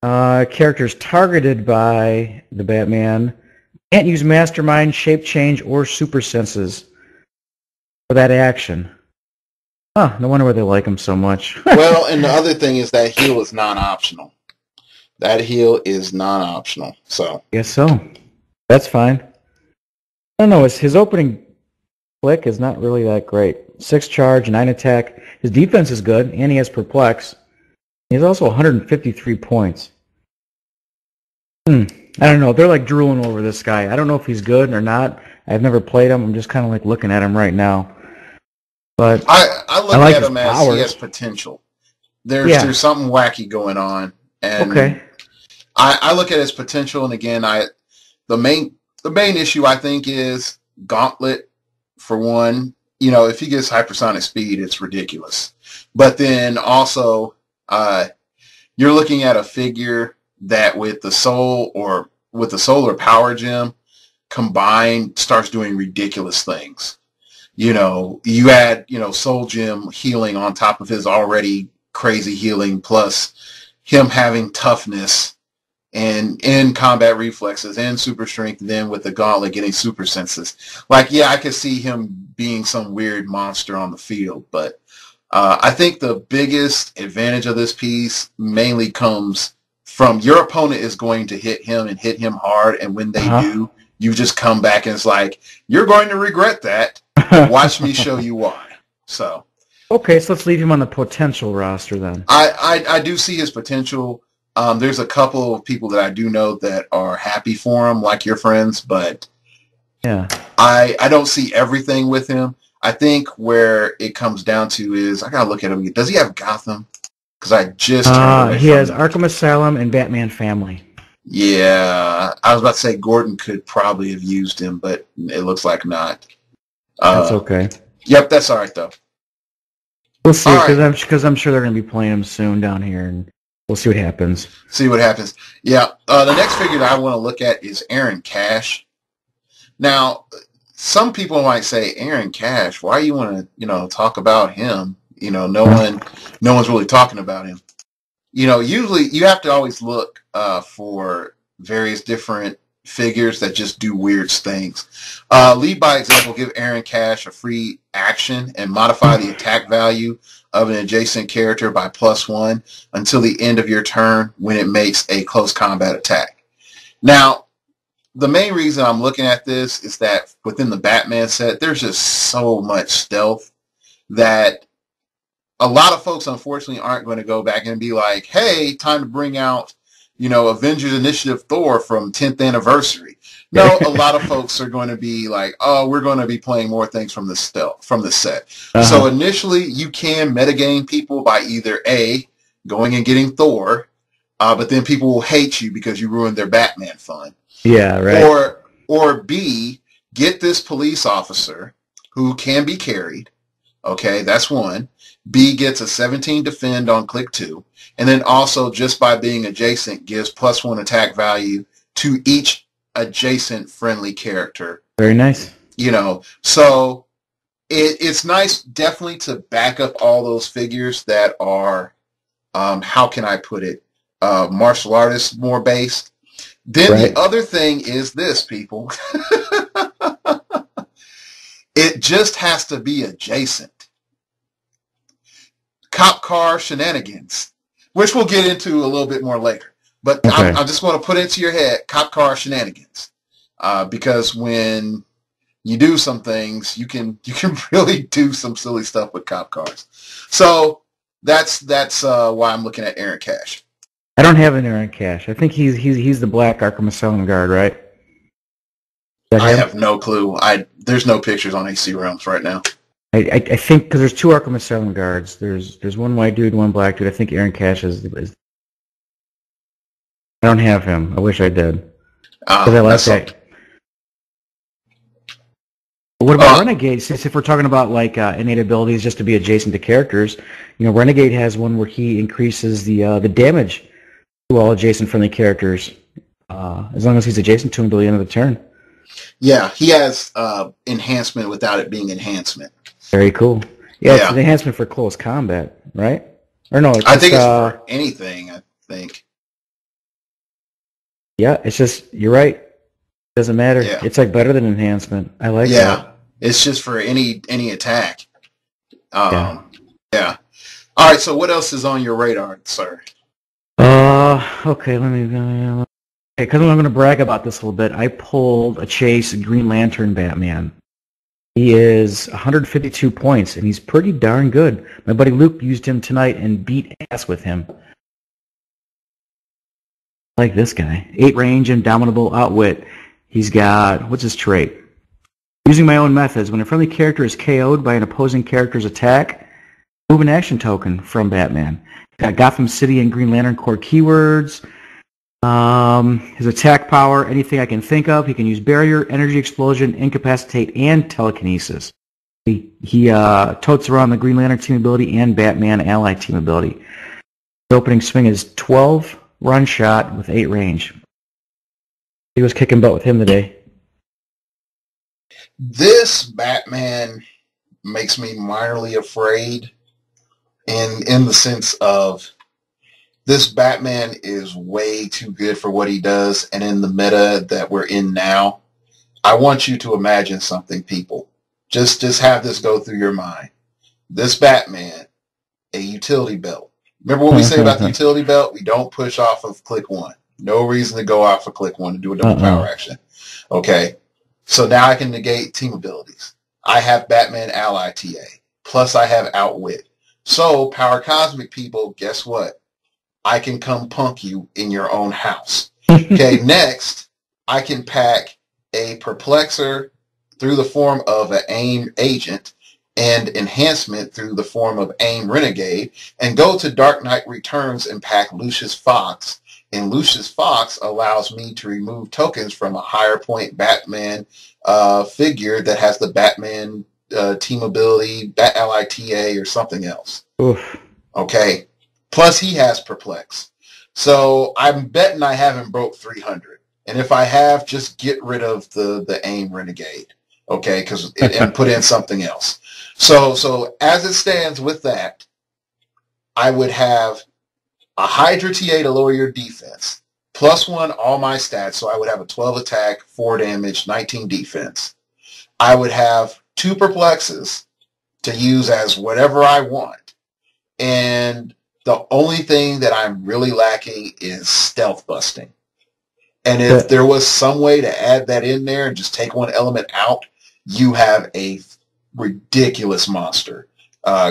characters targeted by the Batman. Can't use Mastermind, Shape Change, or Super Senses for that action. No wonder why they like him so much. Well, and the other thing is that heal is non-optional. That heal is non-optional, so. Guess so. That's fine. I don't know, his opening click is not really that great. 6 charge, 9 attack. His defense is good, and he has perplex. He has also 153 points. I don't know. They're like drooling over this guy. I don't know if he's good or not. I've never played him. I'm just kind of like looking at him right now. But I I look like at his him as he has powers. potential. There's Yeah. something wacky going on, and Okay. I look at his potential. And again, the main the main issue I think is Gauntlet for one. You know, if he gets hypersonic speed, it's ridiculous. But then also, uh, you're looking at a figure that with the soul or with the solar power gem combined starts doing ridiculous things. You know, you add, Soul Gem healing on top of his already crazy healing, plus him having toughness and in combat reflexes and super strength, and then with the gauntlet getting super senses. Like, yeah, I could see him being some weird monster on the field, but I think the biggest advantage of this piece mainly comes from your opponent is going to hit him and hit him hard, and when they Uh-huh. do, you just come back and it's like, you're going to regret that. Watch me show you why. So Okay, so let's leave him on the potential roster then. I do see his potential. There's a couple of people that I do know that are happy for him, like your friends, but Yeah. I don't see everything with him. I think where it comes down to is I gotta look at him. Does he have Gotham? Because I just turned away He from has him. Arkham Asylum and Batman Family. Yeah, I was about to say Gordon could probably have used him, but it looks like not. That's Uh, okay. yep, that's all right though. We'll All see, right, because I'm sure they're going to be playing him soon down here, and we'll see what happens. see what happens. Yeah, the next figure that I want to look at is Aaron Cash. Now, some people might say, Aaron Cash, why you want to, talk about him? No one's really talking about him. Usually you have to always look for various different figures that just do weird things. Lead by example, give Aaron Cash a free action and modify the attack value of an adjacent character by +1 until the end of your turn when it makes a close combat attack. Now, the main reason I'm looking at this is that within the Batman set, there's just so much stealth that a lot of folks, unfortunately, aren't going to go back and be like, hey, time to bring out, Avengers Initiative Thor from 10th anniversary. No, a lot of folks are going to be like, oh, we're going to be playing more things from this set. So Uh-huh. initially, you can metagame people by either A, going and getting Thor, but then people will hate you because you ruined their Batman fun. Yeah, right. Or B, get this police officer who can be carried. Okay, that's one. B gets a 17 defend on click 2. And then also just by being adjacent gives +1 attack value to each adjacent friendly character. Very nice. So it's nice definitely to back up all those figures that are, how can I put it, martial artists more based. Then the Right. other thing is this, people. It just has to be adjacent. Cop car shenanigans, which we'll get into a little bit more later. But Okay. I just want to put into your head cop car shenanigans, because when you do some things, you can really do some silly stuff with cop cars. So that's why I'm looking at Aaron Cash. I don't have an Aaron Cash. I think he's the Black Arkham Asylum guard, right? Is that I him? have no clue. There's no pictures on AC Realms right now. I think because there's two Arkham Asylum guards. There's one white dude, one black dude. I think Aaron Cash is. I don't have him. I wish I did because I like That's that. something. But what about Renegade? Since if we're talking about like innate abilities just to be adjacent to characters, Renegade has one where he increases the damage to all adjacent friendly characters as long as he's adjacent to him till the end of the turn. Yeah, he has enhancement without it being enhancement. Very cool. Yeah, it's an Yeah, enhancement for close combat, right? Or no, it's I just think it's for anything. I think. yeah, it's just you're right. Doesn't matter. Yeah, It's like better than enhancement. I like yeah. that. It's just for any attack. Yeah. Um, yeah. All right. So what else is on your radar, sir? Okay, let me okay, because I'm going to brag about this a little bit. I pulled a Chase Green Lantern Batman. He is 152 points, and he's pretty darn good. My buddy Luke used him tonight and beat ass with him. I like this guy. 8 range, indomitable, outwit. He's got, what's his trait? Using my own methods, when a friendly character is KO'd by an opposing character's attack, move an action token from Batman. Got Gotham City and Green Lantern Corps keywords. His attack power, anything I can think of. He can use Barrier, Energy Explosion, Incapacitate, and Telekinesis. He totes around the Green Lantern team ability and Batman ally team ability. His opening swing is 12 run shot with 8 range. He was kicking butt with him today. This Batman makes me minorly afraid in the sense of this Batman is way too good for what he does, and in the meta that we're in now, I want you to imagine something, people. Just have this go through your mind. This Batman, a utility belt. Remember what we say about the utility belt? We don't push off of click 1. No reason to go off of click 1 and do a double power action. Okay. So now I can negate team abilities. I have Batman Ally TA. Plus I have Outwit. So, Power Cosmic people, guess what? I can come punk you in your own house. Okay, next, I can pack a Perplexer through the form of an AIM agent and enhancement through the form of AIM Renegade and go to Dark Knight Returns and pack Lucius Fox. And Lucius Fox allows me to remove tokens from a higher point Batman figure that has the Batman team ability, Bat Ally TA, or something else. Oof. Okay. Plus he has Perplex. So I'm betting I haven't broke 300. And if I have, just get rid of the AIM Renegade. Okay, and put in something else. So as it stands with that, I would have a Hydra TA to lower your defense. +1 all my stats, so I would have a 12 attack, 4 damage, 19 defense. I would have 2 perplexes to use as whatever I want. And the only thing that I'm really lacking is stealth busting. And if there was some way to add that in there and just take one element out, you have a ridiculous monster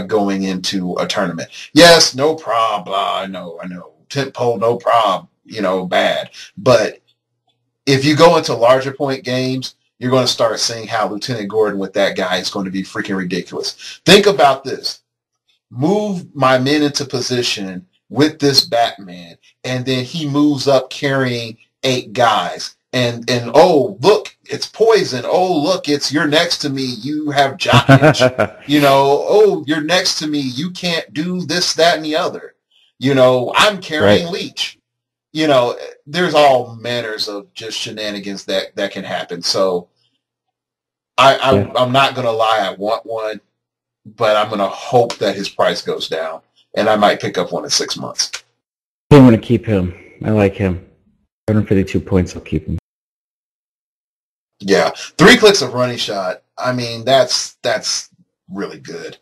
going into a tournament. Yes, no problem. I know. Tent pole, no problem. Bad. But if you go into larger point games, you're going to start seeing how Lieutenant Gordon with that guy is going to be freaking ridiculous. Think about this. Move my men into position with this Batman, and then he moves up carrying 8 guys. And oh, look, it's poison. Oh, look, you're next to me. You have jockage. Oh, you're next to me. You can't do this, that, and the other. I'm carrying Leech. There's all manners of just shenanigans that can happen. So I'm not going to lie. I want one, but I'm going to hope that his price goes down, and I might pick up one in 6 months. I'm going to keep him. I like him. 152 points, I'll keep him. Yeah. 3 clicks of running shot. I mean, that's really good.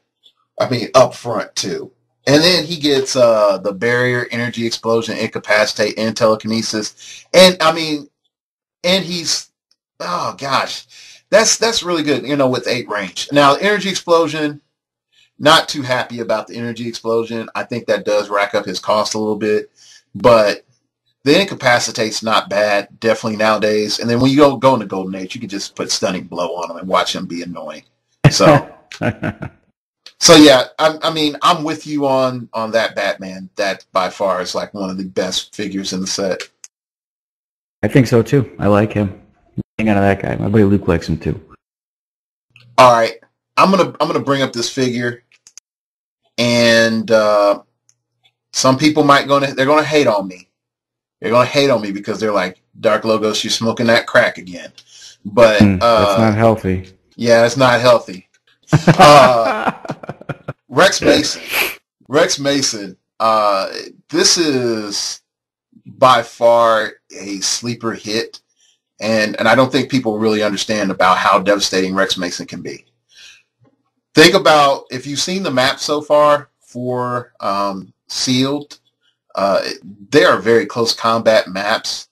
I mean, up front, too. And then he gets the Barrier, Energy Explosion, Incapacitate, and Telekinesis. And, I mean, and he's, oh, gosh, that's really good, with 8 range. Now, Energy Explosion, not too happy about the Energy Explosion. I think that does rack up his cost a little bit. But the Incapacitate's not bad, definitely nowadays. And then when you go into Golden Age, you can just put Stunning Blow on him and watch him be annoying. So, yeah, I mean, I'm with you on that Batman. That by far is like one of the best figures in the set. I think so too. I like him. Hang on to that guy. My buddy Luke likes him too. All right, I'm gonna bring up this figure, and some people they're gonna hate on me. They're going to hate on me because they're like, Dark Logos, you're smoking that crack again. But that's not healthy. Yeah, it's not healthy. Rex Mason. Rex Mason. This is by far a sleeper hit. And I don't think people really understand about how devastating Rex Mason can be. Think about, if you've seen the map so far for Sealed, they are very close combat maps,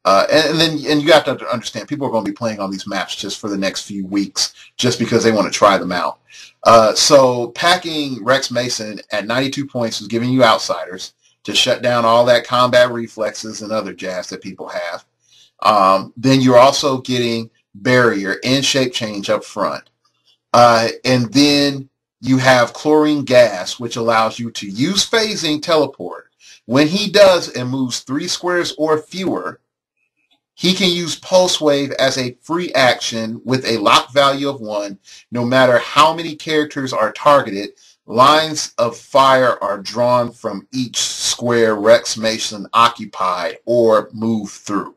and you have to understand people are going to be playing on these maps just for the next few weeks, just because they want to try them out. So packing Rex Mason at 92 points is giving you Outsiders to shut down all that combat reflexes and other jazz that people have. Then you're also getting barrier and shape change up front. And then you have chlorine gas, which allows you to use phasing teleport. When he does and moves 3 squares or fewer, he can use Pulse Wave as a free action with a lock value of 1. No matter how many characters are targeted, lines of fire are drawn from each square Rex Mason occupied or move through.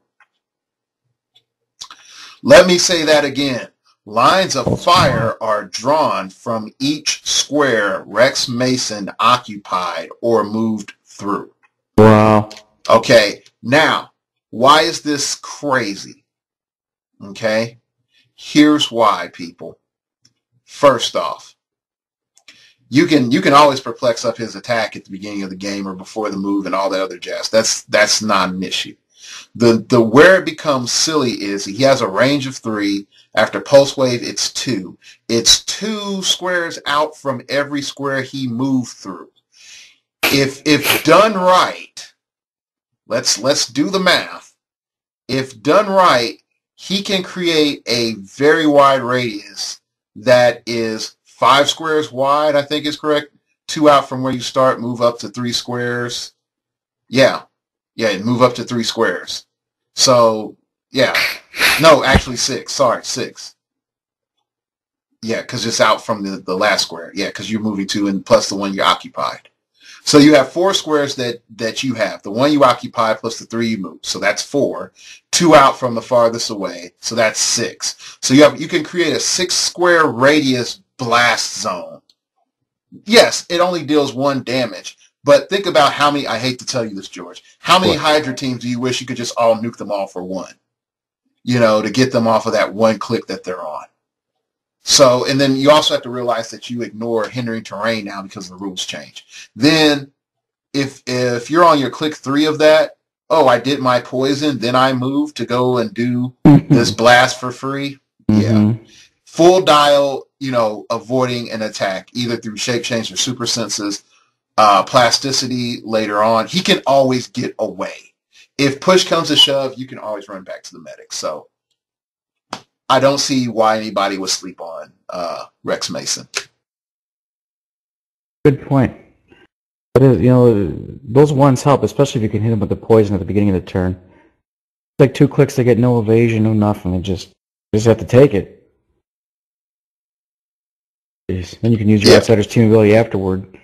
Let me say that again. Lines of fire are drawn from each square Rex Mason occupied or moved through. Wow. Okay, now, why is this crazy? Okay, here's why, people. First off, you can always perplex up his attack at the beginning of the game or before the move and all that other jazz. That's not an issue. The where it becomes silly is he has a range of 3. After Pulse Wave, it's 2. It's 2 squares out from every square he moved through. If done right, let's do the math. If done right, he can create a very wide radius that is 5 squares wide, I think is correct. 2 out from where you start, move up to 3 squares. Yeah, move up to 3 squares. So, yeah. No, actually 6. Sorry, 6. Yeah, because it's out from the last square. Yeah, because you're moving 2 and plus the one you occupied. So you have 4 squares that you have. The one you occupy plus the 3 you move. So that's 4. 2 out from the farthest away. So that's 6. So you can create a 6 square radius blast zone. Yes, it only deals 1 damage. But think about how many, I hate to tell you this, George, how many Hydra teams do you wish you could just all nuke them all for 1? You know, to get them off of that 1 click that they're on. So, and then you also have to realize that you ignore hindering terrain now because the rules change. Then, if you're on your click 3 of that, oh, I did my poison, then I move to go and do this blast for free. Yeah. Full dial, avoiding an attack, either through shape change or super senses, plasticity later on. He can always get away. If push comes to shove, you can always run back to the medic. So I don't see why anybody would sleep on Rex Mason. Good point. But those ones help, especially if you can hit them with the poison at the beginning of the turn. It's like 2 clicks, they get no evasion, no nothing. They just have to take it. Jeez. Then you can use your outsider's team ability afterward.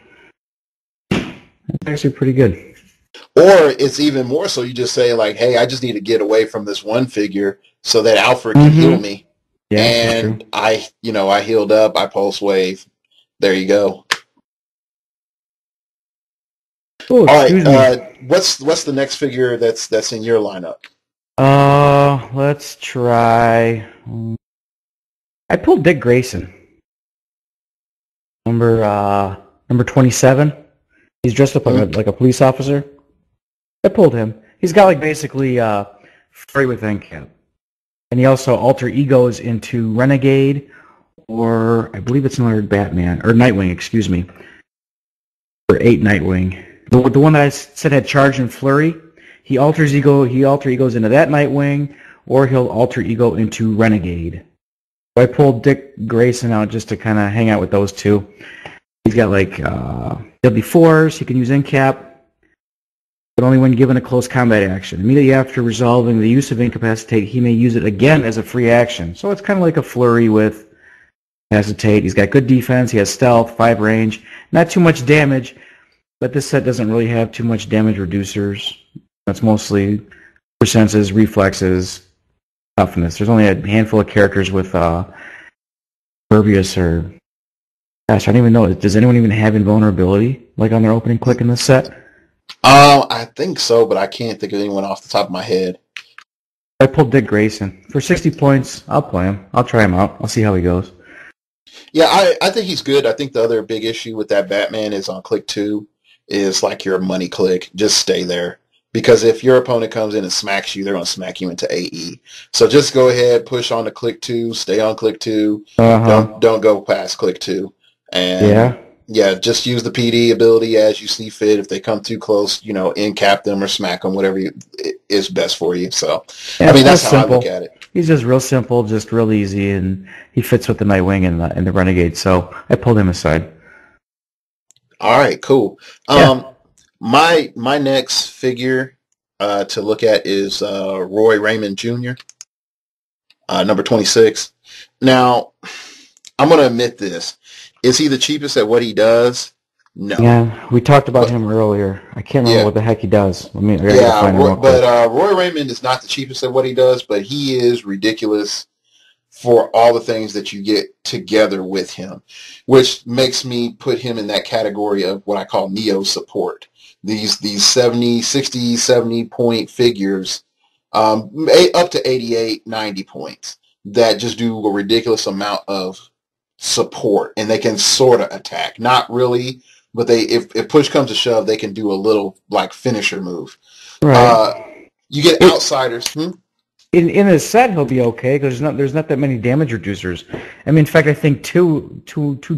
That's actually pretty good. Or it's even more so you just say like, hey, I just need to get away from this one figure so that Alfred can heal me. Yeah, and I healed up, I pulse wave. There you go. Oh, excuse me. What's the next figure that's in your lineup? Let's try. I pulled Dick Grayson. Number 27. He's dressed up like a police officer. I pulled him. He's got like basically Furry with NCAP. And he also alter egos into Renegade, or I believe it's another Batman, or Nightwing, excuse me. Or 8 Nightwing. The one that I said had Charge and Flurry, he alter egos into that Nightwing, or he'll alter ego into Renegade. So I pulled Dick Grayson out just to kind of hang out with those two. He's got like he'll be 4s, he can use NCAP, but only when given a close combat action. Immediately after resolving the use of Incapacitate, he may use it again as a free action. So it's kind of like a Flurry with Incapacitate. He's got good defense, he has stealth, 5 range, not too much damage, but this set doesn't really have too much damage reducers. That's mostly senses, reflexes, toughness. There's only a handful of characters with Pervious or... Gosh, I don't even know. Does anyone even have invulnerability, like on their opening click in this set? I think so, but I can't think of anyone off the top of my head. I pulled Dick Grayson. For 60 points, I'll play him. I'll try him out. I'll see how he goes. Yeah, I think he's good. I think the other big issue with that Batman is on click 2 is like your money click. Just stay there. Because if your opponent comes in and smacks you, they're going to smack you into AE. So just go ahead, push on to click 2, stay on click 2. Don't go past click 2. And Yeah, just use the PD ability as you see fit. If they come too close, in cap them or smack them, whatever is best for you. So, Yeah, I it's mean, kind of that's how I look simple. at it. He's just real simple, just real easy, and he fits with the Nightwing and the Renegade. So I pulled him aside. All right, cool. Yeah. My next figure to look at is Roy Raymond Jr., number 26. Now, I'm going to admit this. Is he the cheapest at what he does? No. Yeah, we talked about But him earlier. I can't remember yeah, what the heck he does. I gotta yeah. find him real But quick. Roy Raymond is not the cheapest at what he does, but he is ridiculous for all the things that you get together with him, which makes me put him in that category of what I call neo support. These 70, 60, 70 point figures, up to 88, 90 points that just do a ridiculous amount of support, and they can sort of attack. Not really, but if push comes to shove, they can do a little like finisher move. Right. Uh, you get It, outsiders. in his set, he'll be okay because there's not that many damage reducers. I mean, in fact, I think two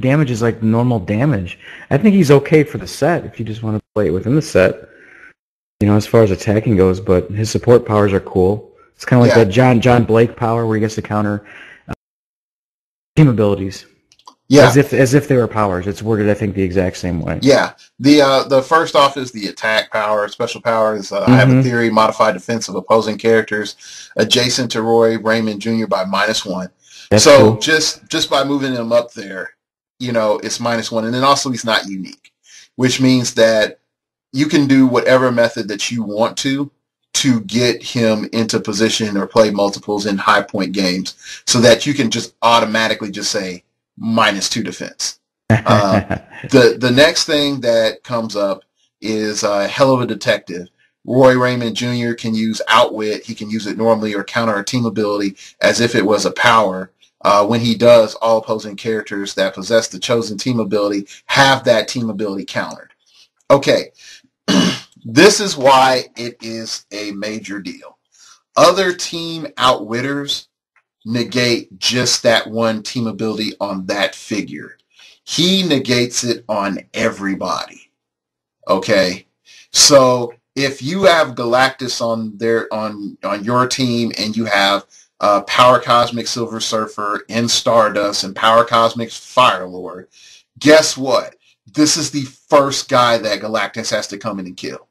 damage is like normal damage. I think he's okay for the set if you just want to play it within the set. As far as attacking goes, but his support powers are cool. It's kind of like Yeah, that John Blake power where he gets to counter team abilities yeah. as if they were powers. It's worded, I think, the exact same way. Yeah, the first off is the attack power. Special power is I have a Mm-hmm. theory: modify defense of opposing characters adjacent to Roy Raymond Jr. by -1. That's So cool. just by moving him up there, it's -1, and then also he's not unique, which means that you can do whatever method that you want to get him into position or play multiples in high point games, so that you can just automatically just say -2 defense. Uh, the next thing that comes up is a hell of a detective. Roy Raymond Jr. can use Outwit. He can use it normally or counter a team ability as if it was a power. When he does, all opposing characters that possess the chosen team ability have that team ability countered. Okay, this is why it is a major deal. Other team outwitters negate just that one team ability on that figure. He negates it on everybody. Okay, so if you have Galactus on your team and you have Power Cosmic Silver Surfer and Stardust and Power Cosmic Fire Lord, guess what? This is the first guy that Galactus has to come in and kill.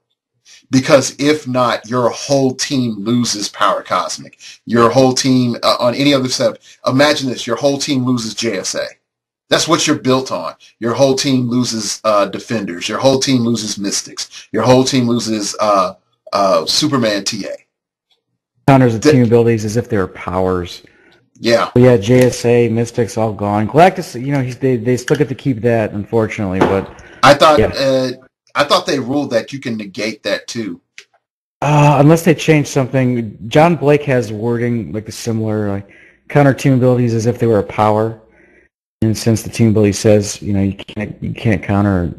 Because if not, your whole team loses Power Cosmic. Your whole team, on any other step, imagine this, your whole team loses JSA. That's what you're built on. Your whole team loses Defenders. Your whole team loses Mystics. Your whole team loses Superman TA. Counters the team abilities as if they were powers. Yeah. But yeah, JSA, Mystics, all gone. Galactus, they still get to keep that, unfortunately. But I thought yeah, I thought they ruled that you can negate that too. unless they change something. John Blake has wording like a similar like counter team abilities as if they were a power. And since the team ability says you can't counter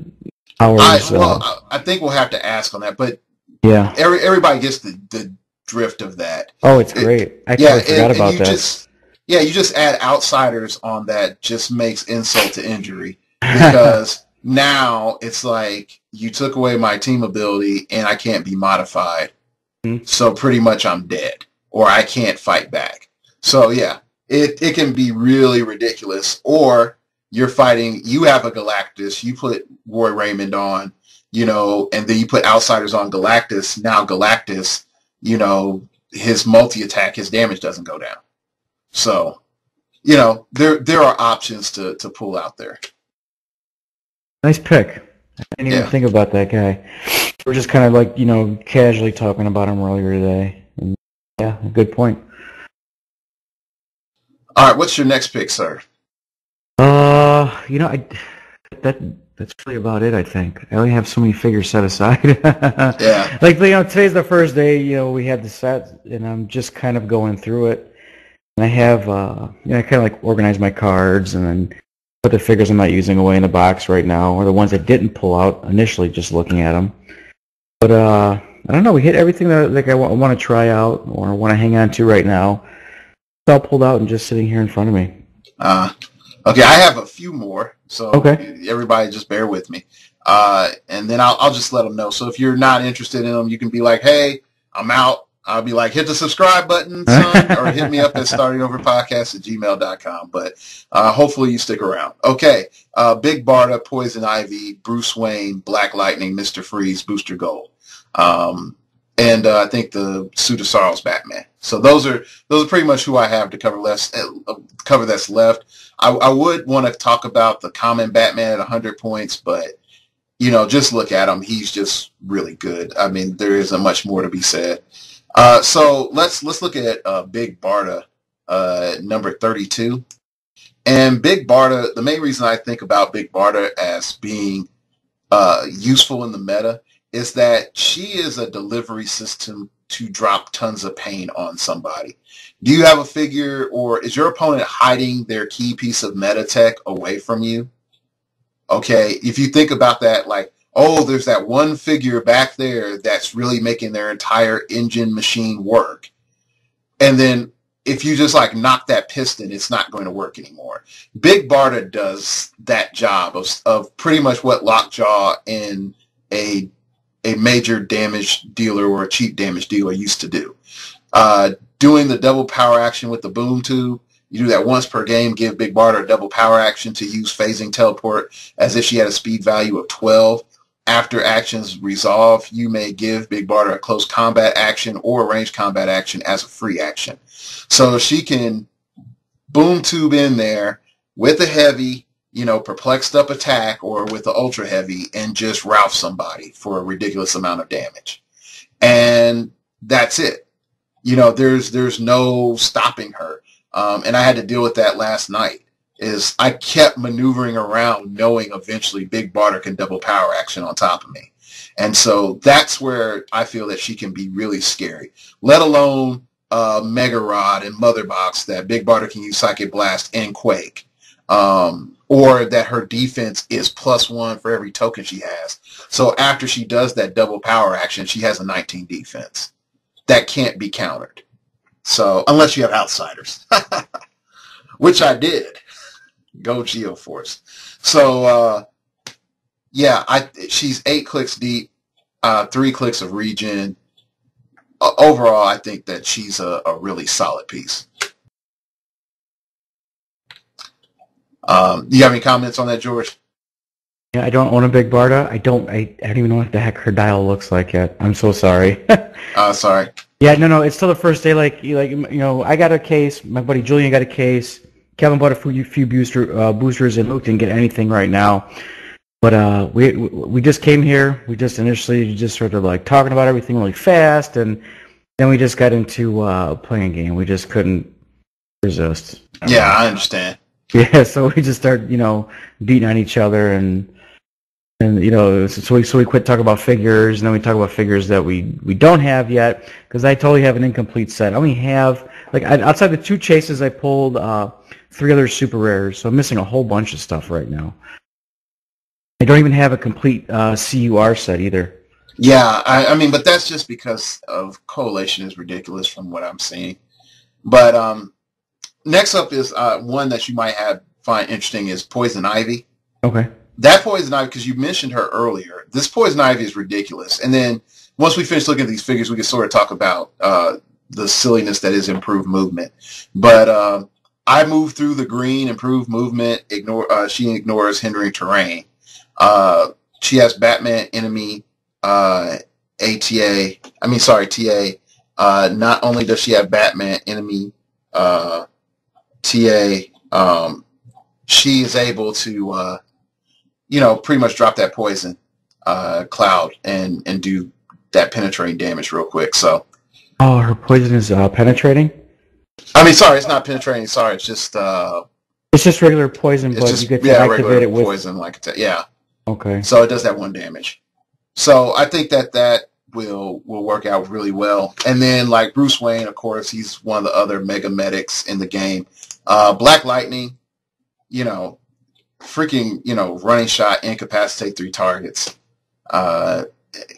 powers. I think we'll have to ask on that, but Yeah. everybody gets the drift of that. Oh, it's great. I Yeah, totally forgot and about you that. just add outsiders on that, just makes insult to injury, because now it's like you took away my team ability and I can't be modified. So pretty much I'm dead or I can't fight back. So yeah, it can be really ridiculous. Or you have a Galactus, you put Roy Raymond on, and then you put outsiders on Galactus. Now Galactus, his multi-attack, his damage doesn't go down. So, there are options to pull out there. Nice pick. I didn't even Yeah. think about that guy. We're just kind of like, casually talking about him earlier today. And yeah, good point. All right, what's your next pick, sir? That's really about it, I think. I only have so many figures set aside. Yeah. Like, today's the first day, we had the set, and I'm just kind of going through it. And I have, I kind of like organize my cards and then put the figures I'm not using away in the box right now, or the ones I didn't pull out initially just looking at them. But, I don't know, we hit everything that like I want to try out or want to hang on to right now. It's all pulled out and just sitting here in front of me. Okay, I have a few more So Okay. everybody just bear with me. And then I'll just let them know. So if you're not interested in them, you can be like, hey, I'm out. I'll be like, hit the subscribe button, son, or hit me up at startingoverpodcast@gmail.com. But hopefully you stick around. Okay. Big Barda, Poison Ivy, Bruce Wayne, Black Lightning, Mr. Freeze, Booster Gold. And I think the Suit of Sorrow's Batman. So those are pretty much who I have to cover that's left. I would want to talk about the common Batman at 100 points, but just look at him. He's just really good. I mean, there isn't much more to be said. So let's look at Big Barda, number 32. And Big Barda, the main reason I think about Big Barda as being useful in the meta is that she is a delivery system to drop tons of pain on somebody. Do you have a figure, or is your opponent hiding their key piece of meta tech away from you? Okay, if you think about that, like, oh, there's that one figure back there that's really making their entire engine machine work. And then if you just like knock that piston, it's not going to work anymore. Big Barda does that job of pretty much what Lockjaw and a major damage dealer or a cheap damage dealer used to do. Doing the double power action with the boom tube. You do that once per game, give Big Barda a double power action to use phasing teleport as if she had a speed value of 12. After actions resolve, you may give Big Barda a close combat action or a ranged combat action as a free action. So she can boom tube in there with a heavy, perplexed up attack or with the ultra heavy and just Ralph somebody for a ridiculous amount of damage. And that's it. There's no stopping her. And I had to deal with that last night. Is I kept maneuvering around knowing eventually Big Barda can double power action on top of me. And so that's where I feel that she can be really scary, let alone Mega Rod and Mother Box that Big Barda can use Psychic Blast and Quake. Or that her defense is +1 for every token she has. So after she does that double power action, she has a 19 defense. That can't be countered. So unless you have Outsiders, which I did. Go Geoforce. So she's 8 clicks deep, 3 clicks of regen. Overall, I think that she's a really solid piece. You have any comments on that, George? Yeah, I don't own a Big Barda. I don't even know what the heck her dial looks like yet. I'm so sorry. Sorry. Yeah, no, it's still the first day. I got a case. My buddy Julian got a case. Kevin bought a few boosters, and Luke didn't get anything right now. But we just came here. We just initially just sort of like talking about everything really fast, and then we just got into playing a game. We just couldn't resist. Yeah, I understand. Yeah, so we just started, beating on each other, and so we quit talking about figures, and then we talk about figures that we don't have yet, because I totally have an incomplete set. I only have, outside the 2 chases, I pulled 3 other super rares, so I'm missing a whole bunch of stuff right now. I don't even have a complete CUR set either. Yeah, I mean, but that's just because of Coalition is ridiculous from what I'm seeing. But next up is one that you might find interesting is Poison Ivy. Okay. That Poison Ivy, because you mentioned her earlier, this Poison Ivy is ridiculous. And then once we finish looking at these figures, we can sort of talk about the silliness that is improved movement. But I move through the green, improved movement, she ignores hindering terrain. She has Batman enemy TA. Not only does she have Batman enemy TA, she is able to pretty much drop that poison cloud and do that penetrating damage real quick. So her poison is penetrating? Sorry, it's not penetrating. Sorry, it's just regular poison, but you get to activate it with poison, yeah. Okay. So it does that 1 damage. So I think that will work out really well. And then like Bruce Wayne, of course, he's one of the other mega medics in the game. Black Lightning, running shot, incapacitate 3 targets.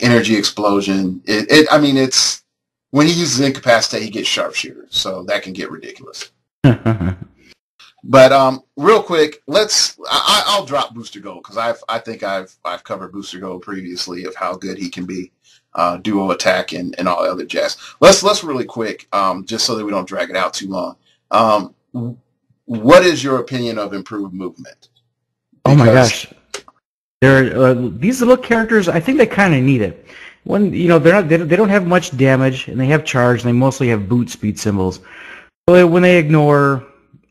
Energy explosion. It's when he uses incapacitate, he gets sharpshooter, so that can get ridiculous. But real quick, I'll drop Booster Gold because I think I've covered Booster Gold previously of how good he can be, duo attack and all other jazz. Let's really quick, just so that we don't drag it out too long. Um, what is your opinion of improved movement? Oh my Because gosh, these little characters. I think they kind of need it. When they don't have much damage and they have charge and they mostly have boot speed symbols. So when they ignore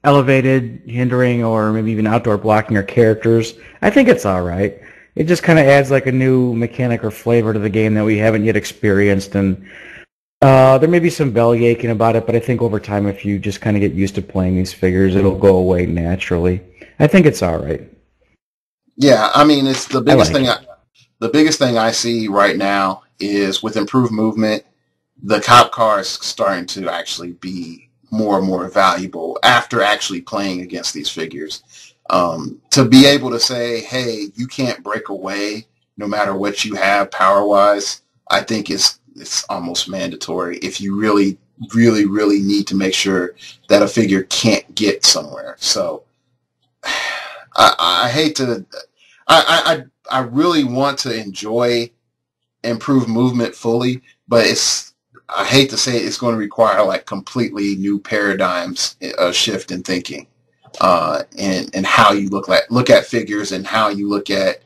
elevated, hindering, or maybe even outdoor blocking or characters, I think it's all right. It just kind of adds like a new mechanic or flavor to the game that we haven't yet experienced, and there may be some belly aching about it, but I think over time, if you just kind of get used to playing these figures, it'll go away naturally. I think it's all right. yeah, I mean, it's I like it. the biggest thing I see right now is with improved movement, the cop car is starting to actually be more and more valuable after actually playing against these figures. To be able to say, hey, you can't break away no matter what you have power wise, I think it's almost mandatory if you really, really, really need to make sure that a figure can't get somewhere. So I hate to, I really want to enjoy improve movement fully, but I hate to say it, it's going to require like completely new paradigms, a shift in thinking, and how you look at figures and how you look at,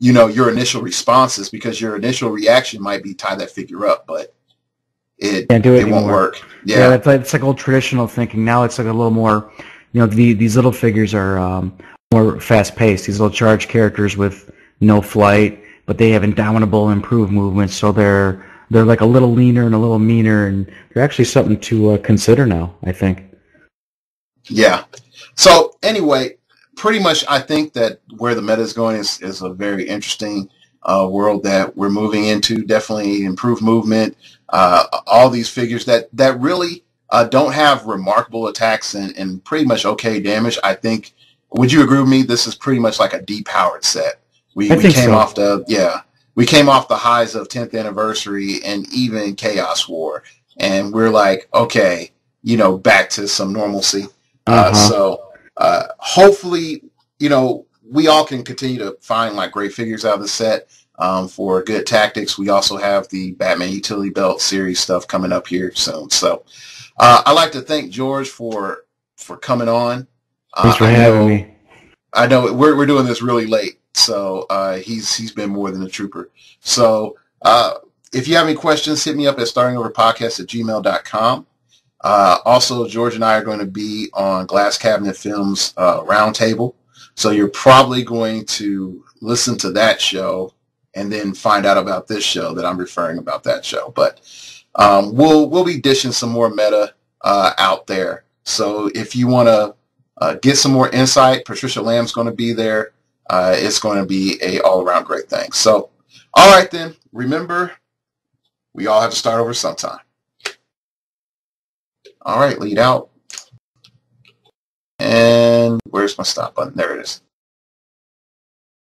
your initial responses, because your initial reaction might be tie that figure up, but Can't do it it won't anymore. work. Yeah, Yeah. it's like old traditional thinking. Now it's like a little more, these little figures are more fast-paced. These little charge characters with no flight, but they have indomitable improved movement, so they're like a little leaner and a little meaner, and they're actually something to consider now, I think. Yeah. So anyway, pretty much I think that where the meta is going is a very interesting world that we're moving into. Definitely improved movement. All these figures that really don't have remarkable attacks and pretty much okay damage. I think. Would you agree with me? This is pretty much like a depowered set. I We think came so. off the yeah we came off the highs of 10th anniversary and even Chaos War, and we're like, okay, back to some normalcy. Uh-huh. Hopefully, we all can continue to find like great figures out of the set, for good tactics. We also have the Batman Utility Belt series stuff coming up here soon. So I'd like to thank George for coming on. Thanks for I having know me. we're doing this really late, so he's been more than a trooper. So if you have any questions, hit me up at startingoverpodcast@gmail.com. Also, George and I are going to be on Glass Cabinet Films Roundtable. So you're probably going to listen to that show and then find out about this show that I'm referring about that show. But we'll be dishing some more meta out there. So if you want to get some more insight, Patricia Lamb's going to be there. It's going to be a all around great thing. So, all right then. Remember, we all have to start over sometime. All right, lead out. And where's my stop button? There it is.